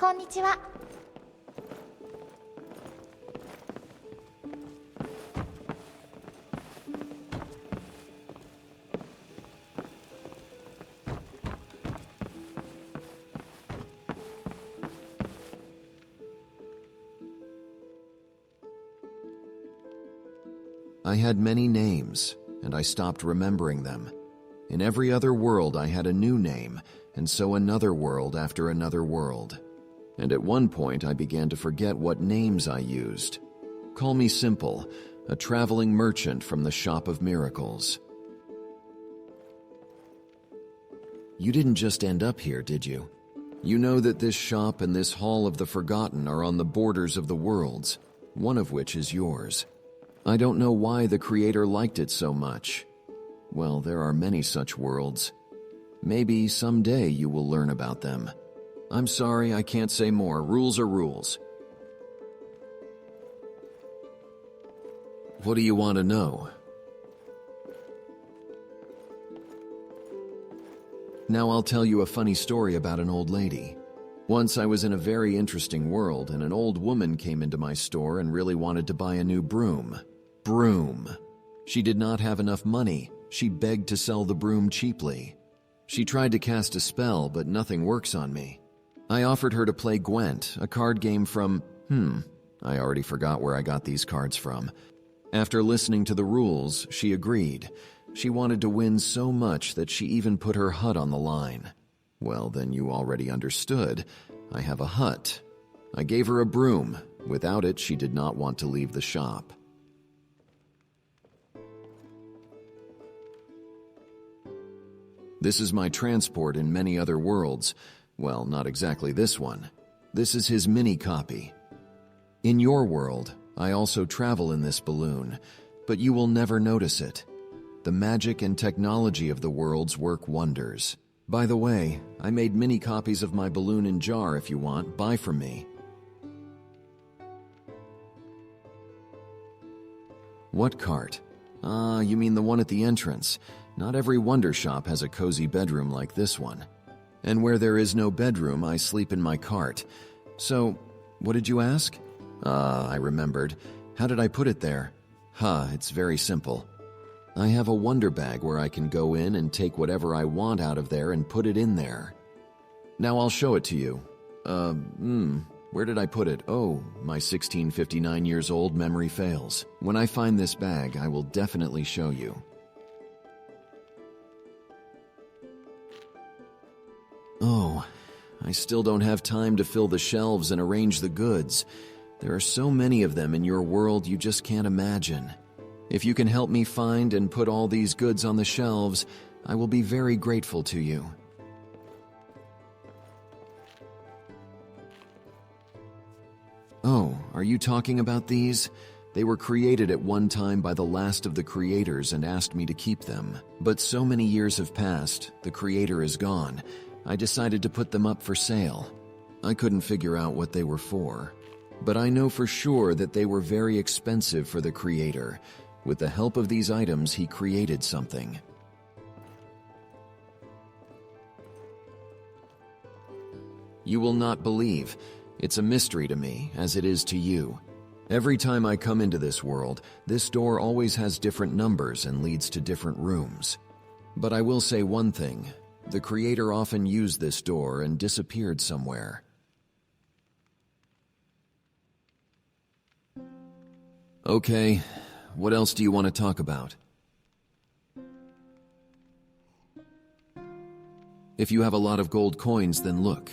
こんにちは。I had many names, and I stopped remembering them. In every other world I had a new name, and so another world after another world. And at one point I began to forget what names I used. Call me simple, a traveling merchant from the Shop of Miracles. You didn't just end up here, did you? You know that this shop and this Hall of the Forgotten are on the borders of the worlds, one of which is yours. I don't know why the Creator liked it so much. Well, there are many such worlds. Maybe someday you will learn about them. I'm sorry, I can't say more. Rules are rules. What do you want to know? Now I'll tell you a funny story about an old lady. Once I was in a very interesting world, and an old woman came into my store and really wanted to buy a new broom. Broom. She did not have enough money. She begged to sell the broom cheaply. She tried to cast a spell, but nothing works on me. I offered her to play Gwent, a card game from... I already forgot where I got these cards from. After listening to the rules, she agreed. She wanted to win so much that she even put her hut on the line. Well, then you already understood. I have a hut. I gave her a broom. Without it, she did not want to leave the shop. This is my transport in many other worlds. Well, not exactly this one. This is his mini copy. In your world, I also travel in this balloon, but you will never notice it. The magic and technology of the worlds work wonders. By the way, I made mini copies of my balloon in jar if you want. Buy from me. What cart? Ah, you mean the one at the entrance. Not every wonder shop has a cozy bedroom like this one. And where there is no bedroom, I sleep in my cart. So, what did you ask? I remembered. How did I put it there? It's very simple. I have a wonder bag where I can go in and take whatever I want out of there and put it in there. Now I'll show it to you. Where did I put it? Oh, my 1659 years old memory fails. When I find this bag, I will definitely show you. Oh, I still don't have time to fill the shelves and arrange the goods. There are so many of them in your world you just can't imagine. If you can help me find and put all these goods on the shelves, I will be very grateful to you. Oh, are you talking about these? They were created at one time by the last of the creators and asked me to keep them. But so many years have passed, the creator is gone. I decided to put them up for sale. I couldn't figure out what they were for. But I know for sure that they were very expensive for the creator. With the help of these items, he created something. You will not believe. It's a mystery to me, as it is to you. Every time I come into this world, this door always has different numbers and leads to different rooms. But I will say one thing. The creator often used this door and disappeared somewhere. Okay, what else do you want to talk about? If you have a lot of gold coins, then look.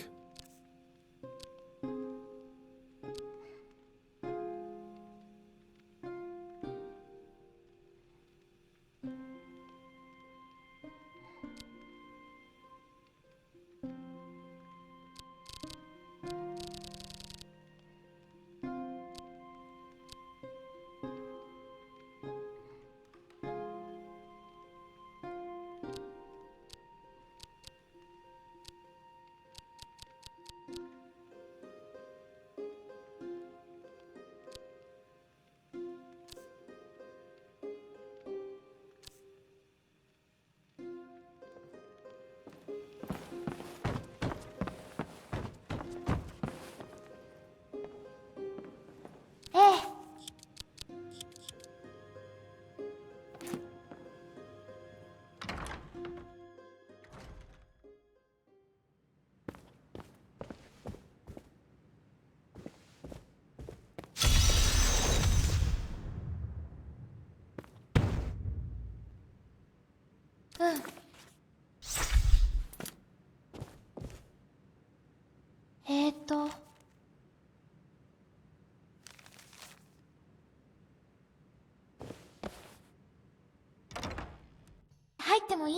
もいい？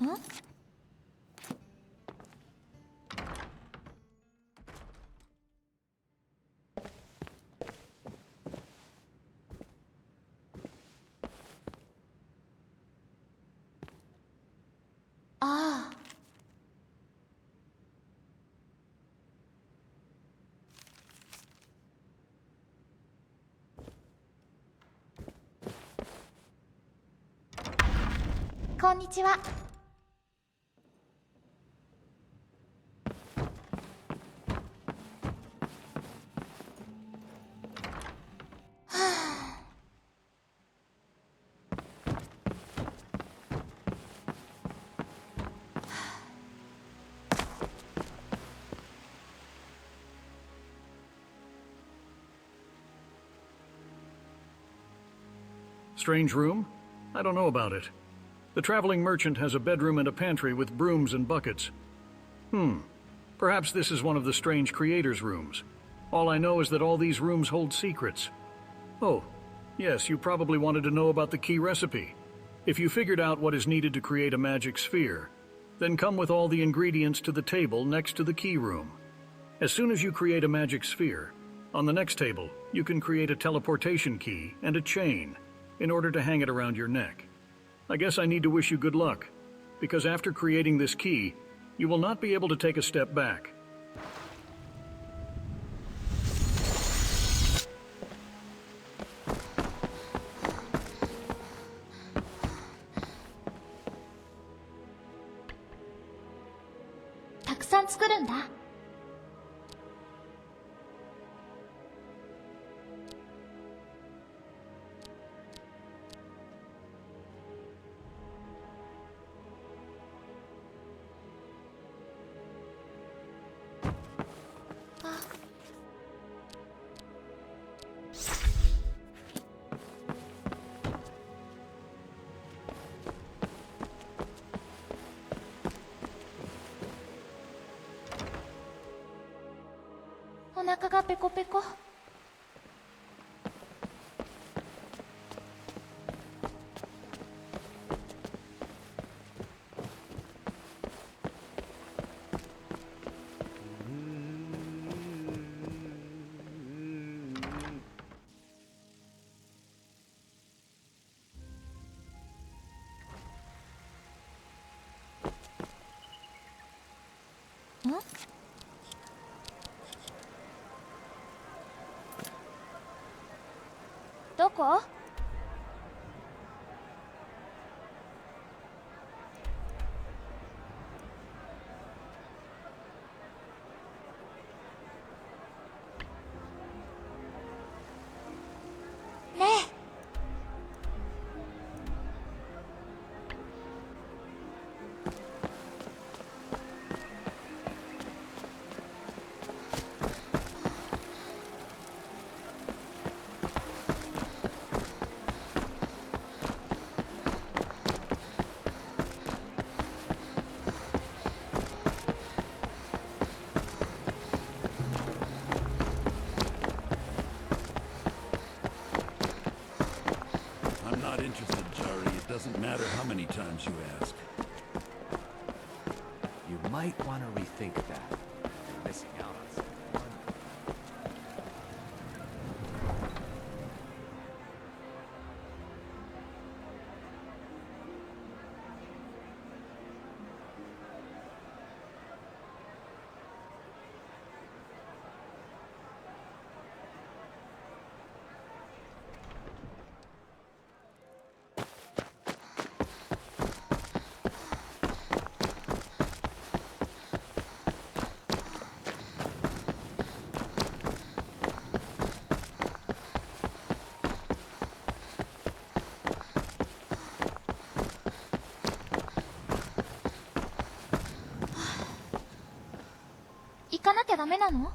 ん？ああ。こんにちは。Strange room? I don't know about it. The traveling merchant has a bedroom and a pantry with brooms and buckets. Perhaps this is one of the strange creator's rooms. All I know is that all these rooms hold secrets. Oh, yes, you probably wanted to know about the key recipe. If you figured out what is needed to create a magic sphere, then come with all the ingredients to the table next to the key room. As soon as you create a magic sphere, on the next table, you can create a teleportation key and a chain in order to hang it around your neck. I guess I need to wish you good luck, because after creating this key, you will not be able to take a step back.お腹がペコペコ。どこ？ねえ。Doesn't matter how many times you ask. You might want to rethink that. You're missing out on something.行かなきゃダメなの？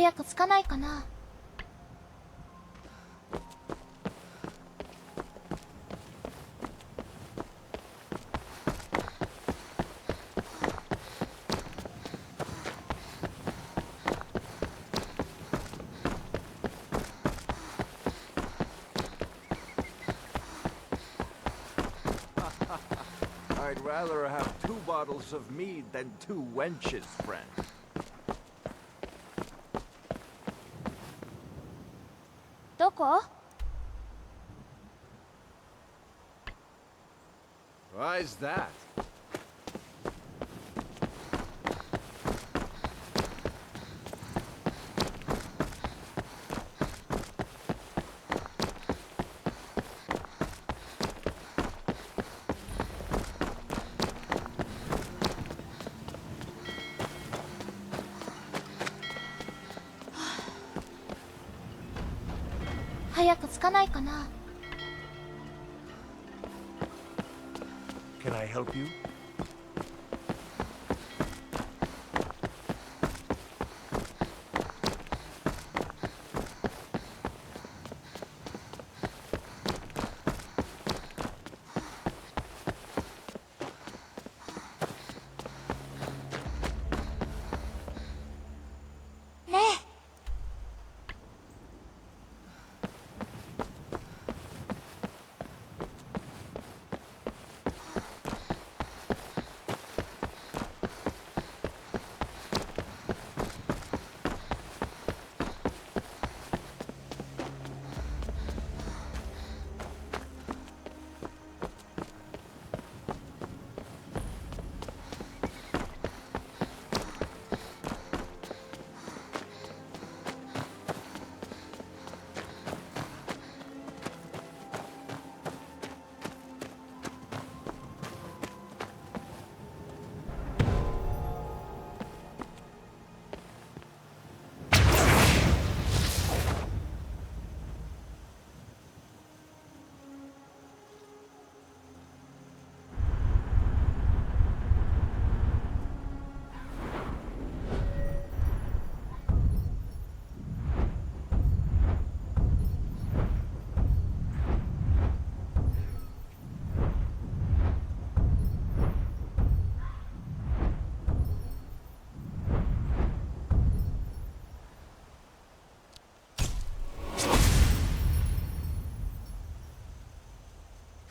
早く着かないかな。I'd rather have 2 bottles of mead than 2 wenches, friend. どこ？ Why's that? 早く着かないかな。 Can I help you? ねえ。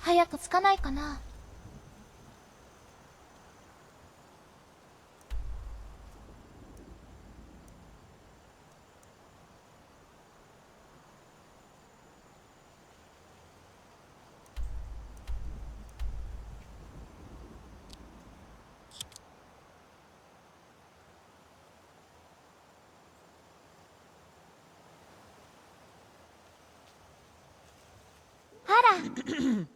早く着かないかな。 あら。 「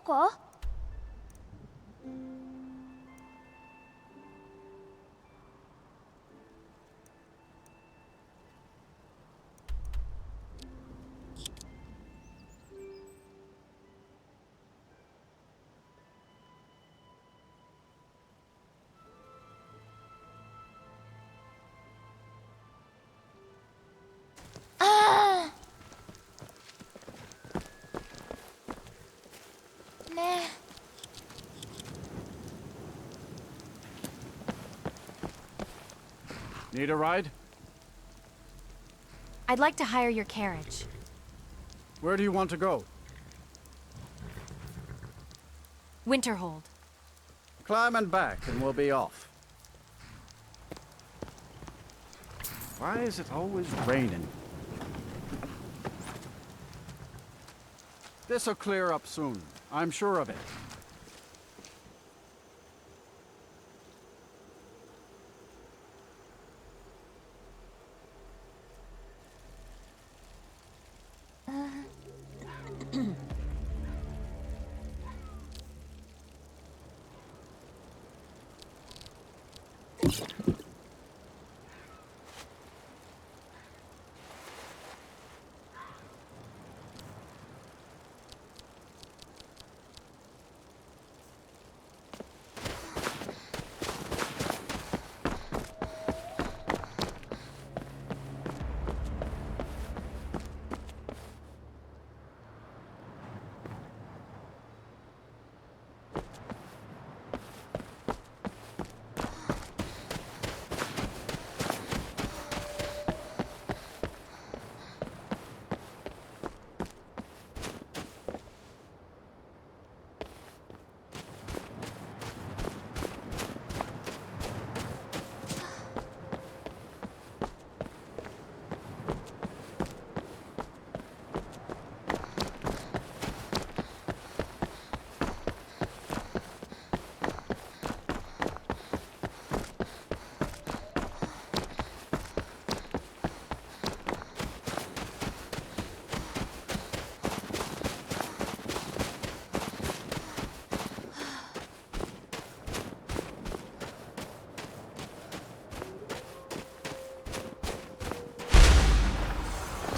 こ？ああ。ねえ。Need a ride? I'd like to hire your carriage. Where do you want to go? Winterhold. Climb and back, and we'll be off. Why is it always raining? This'll clear up soon. I'm sure of it.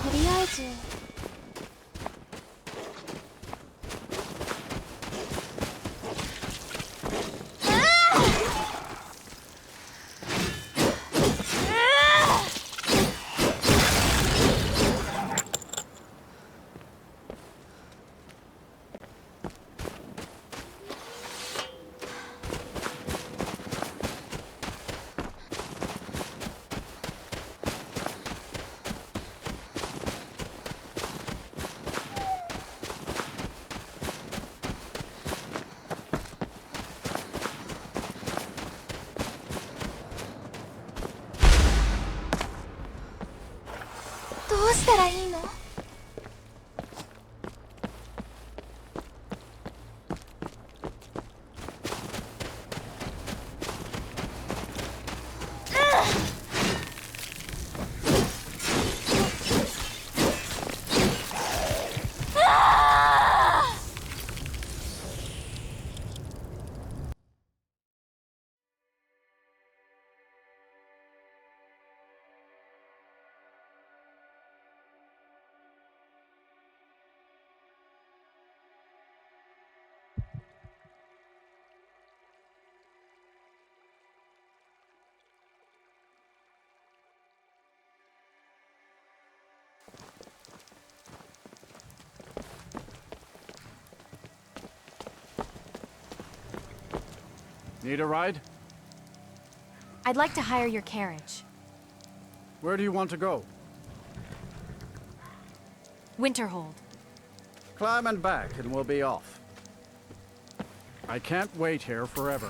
とりあえずどうしたらいいの？Need a ride? I'd like to hire your carriage. Where do you want to go? Winterhold. Climb and back, and we'll be off. I can't wait here forever.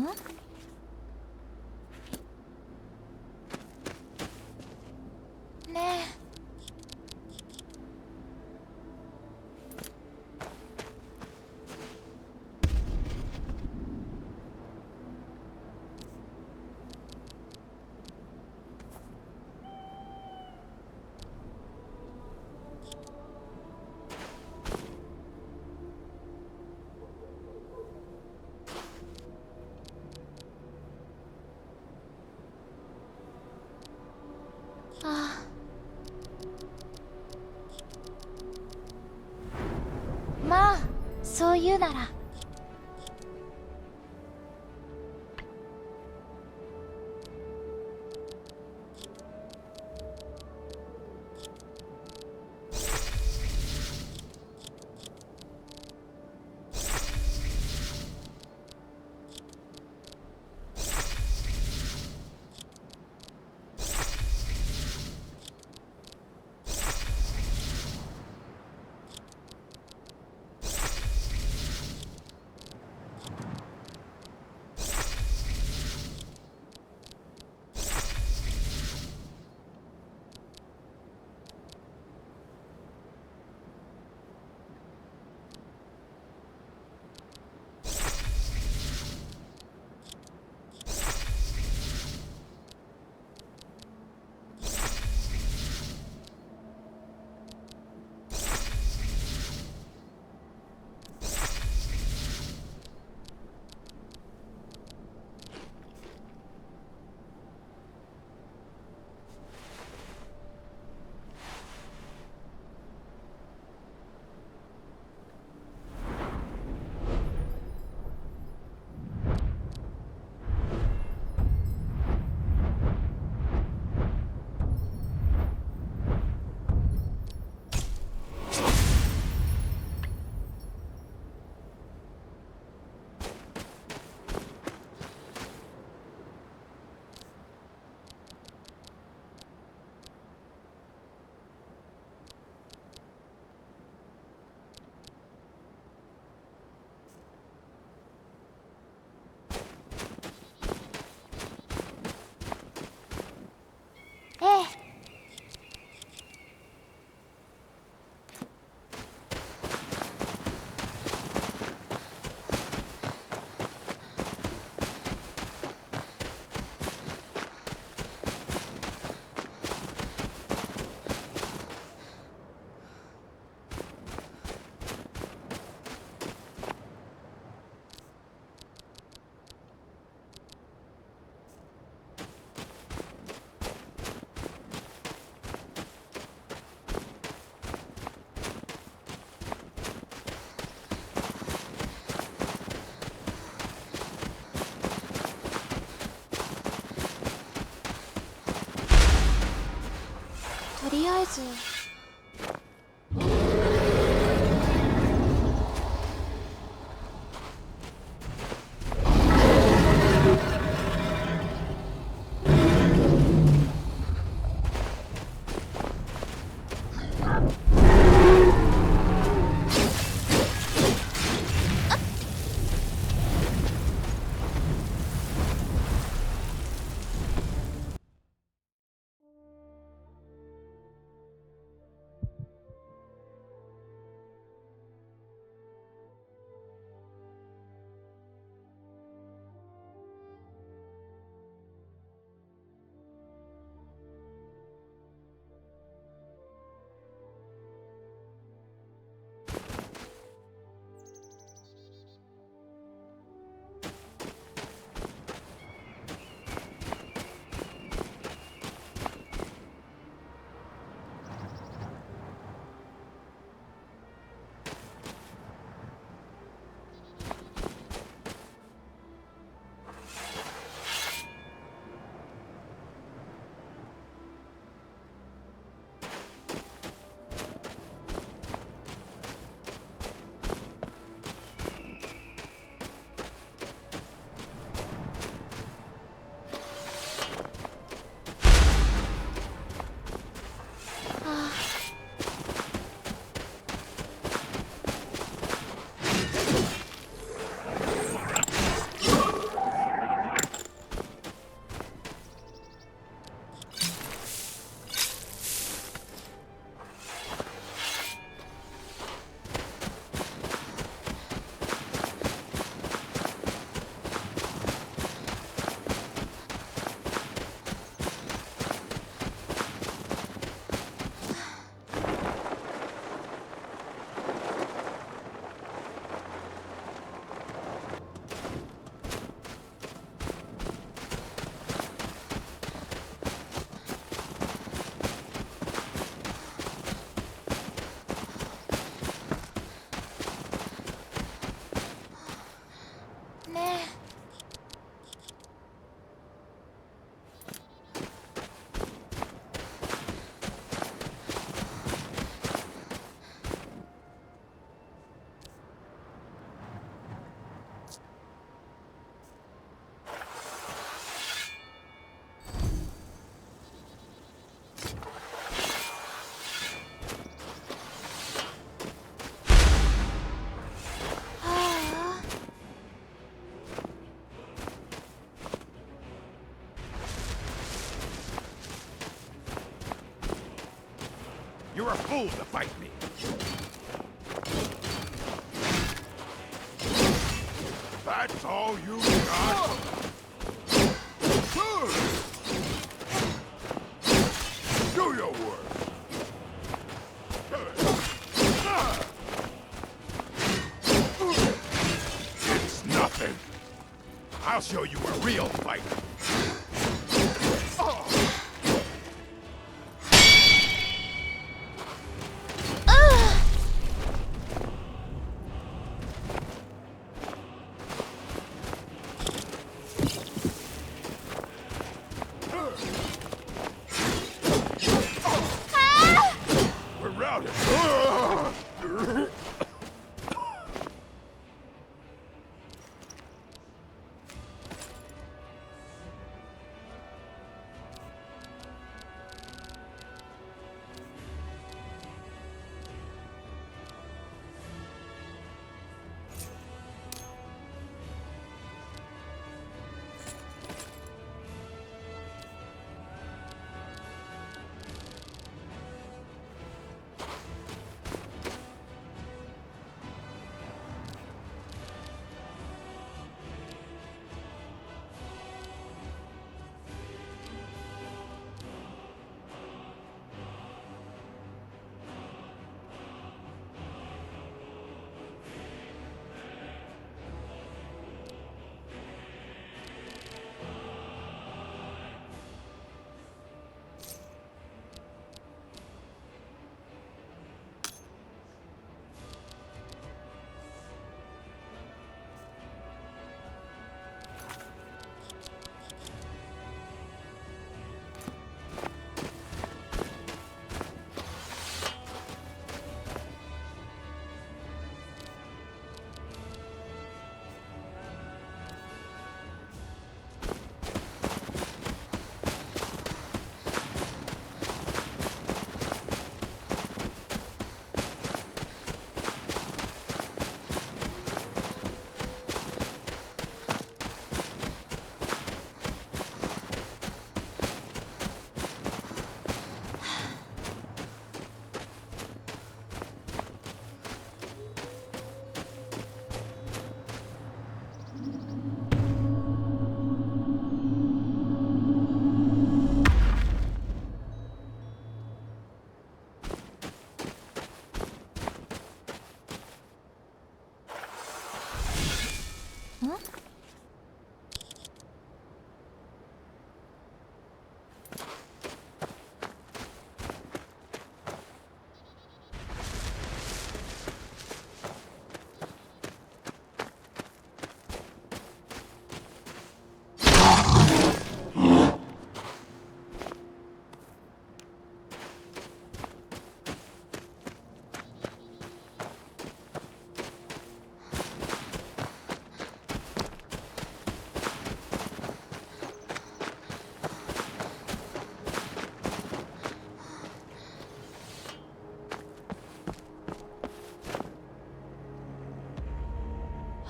ねえ。ああ。まあ、そう言うなら。ええ。とりあえず。ねえ。You're a fool to fight me. That's all you got? Do your work. It's nothing. I'll show you a real fight. We're routed.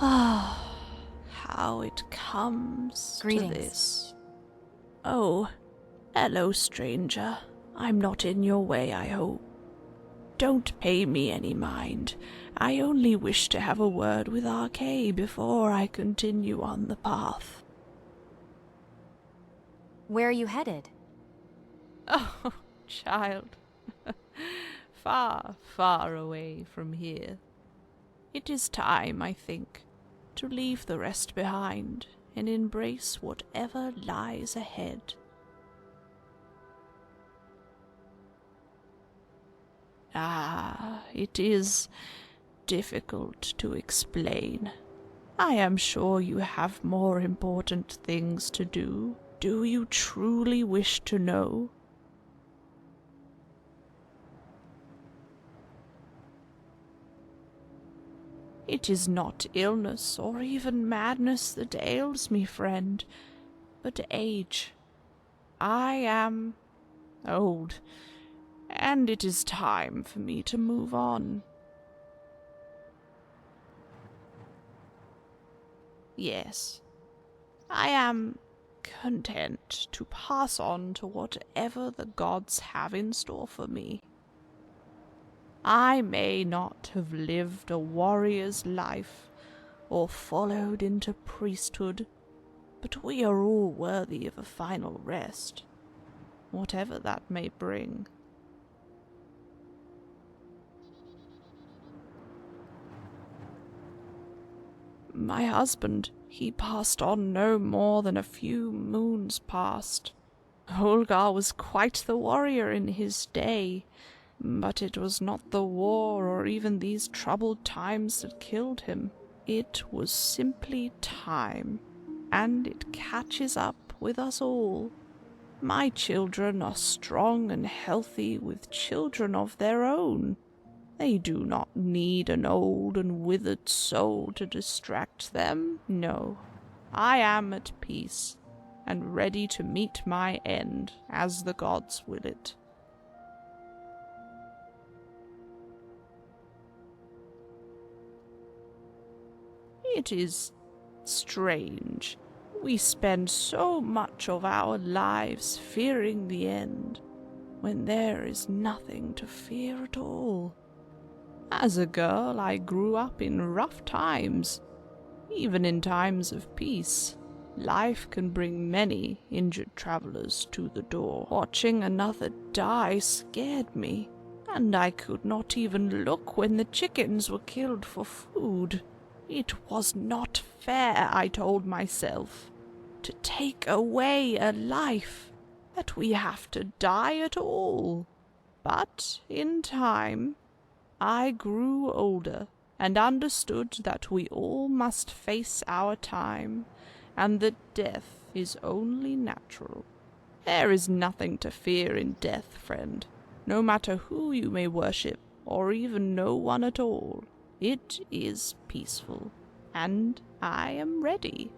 Ah, how it comes Greetings. to this. Oh, hello, stranger. I'm not in your way, I hope. Don't pay me any mind. I only wish to have a word with RK before I continue on the path. Where are you headed? Oh, child. Far, far away from here. It is time, I think, to leave the rest behind and embrace whatever lies ahead. Ah, it is difficult to explain. I am sure you have more important things to do. Do you truly wish to know? It is not illness or even madness that ails me, friend, but age. I am old, and it is time for me to move on. Yes, I am content to pass on to whatever the gods have in store for me. I may not have lived a warrior's life or followed into priesthood, but we are all worthy of a final rest, whatever that may bring. My husband, he passed on no more than a few moons past. Holgar was quite the warrior in his day, but it was not the war or even these troubled times that killed him. It was simply time, and it catches up with us all. My children are strong and healthy with children of their own. They do not need an old and withered soul to distract them. No, I am at peace, and ready to meet my end, as the gods will it. It is strange. We spend so much of our lives fearing the end, when there is nothing to fear at all. As a girl, I grew up in rough times. Even in times of peace, life can bring many injured travelers to the door. Watching another die scared me, and I could not even look when the chickens were killed for food. It was not fair, I told myself, to take away a life, that we have to die at all. But in time, I grew older and understood that we all must face our time, and that death is only natural. There is nothing to fear in death, friend, no matter who you may worship, or even no one at all. It is peaceful, and I am ready.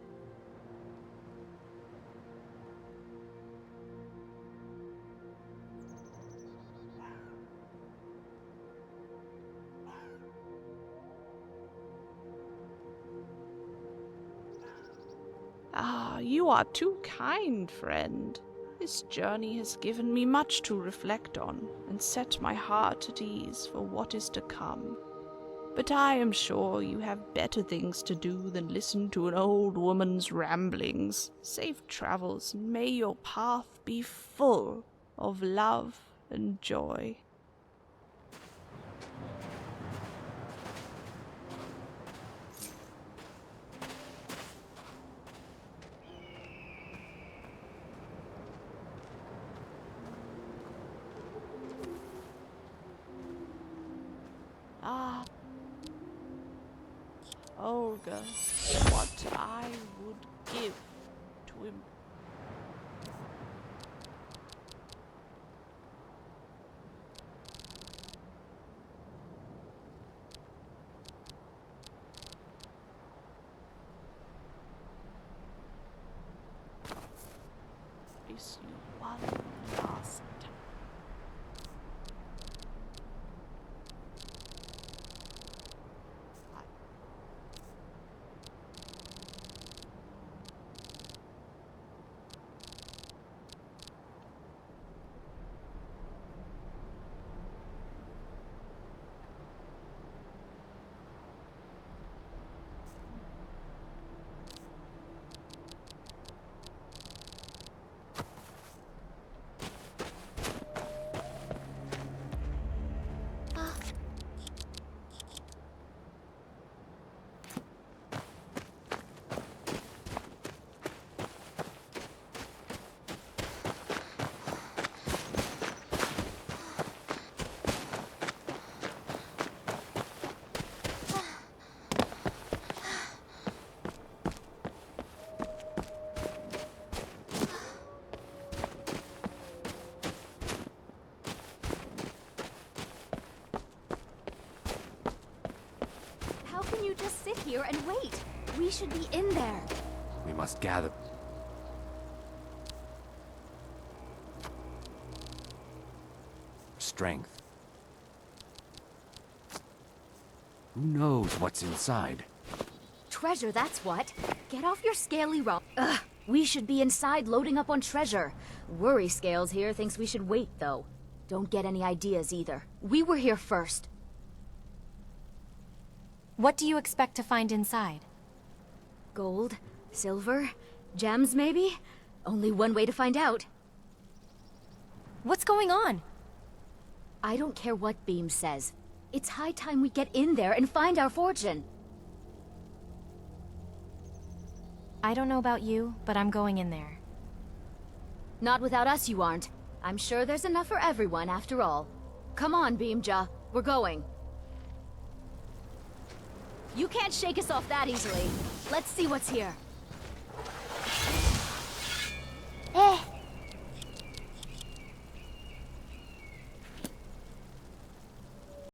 Ah, you are too kind, friend. This journey has given me much to reflect on, and set my heart at ease for what is to come. But I am sure you have better things to do than listen to an old woman's ramblings. Safe travels, and may your path be full of love and joy. Ah, Olga, what I would give to him. Is you one last time. here and wait. We should be in there. We must gather. Strength. Who knows what's inside? Treasure, that's what. Get off your scaly rock. Ugh, we should be inside loading up on treasure. Worry Scales here thinks we should wait, though. Don't get any ideas either. We were here first. What do you expect to find inside? Gold? Silver? Gems, maybe? Only one way to find out. What's going on? I don't care what Beam says. It's high time we get in there and find our fortune. I don't know about you, but I'm going in there. Not without us, you aren't. I'm sure there's enough for everyone, after all. Come on, Beamja. We're going. You can't shake us off that easily. Let's see what's here.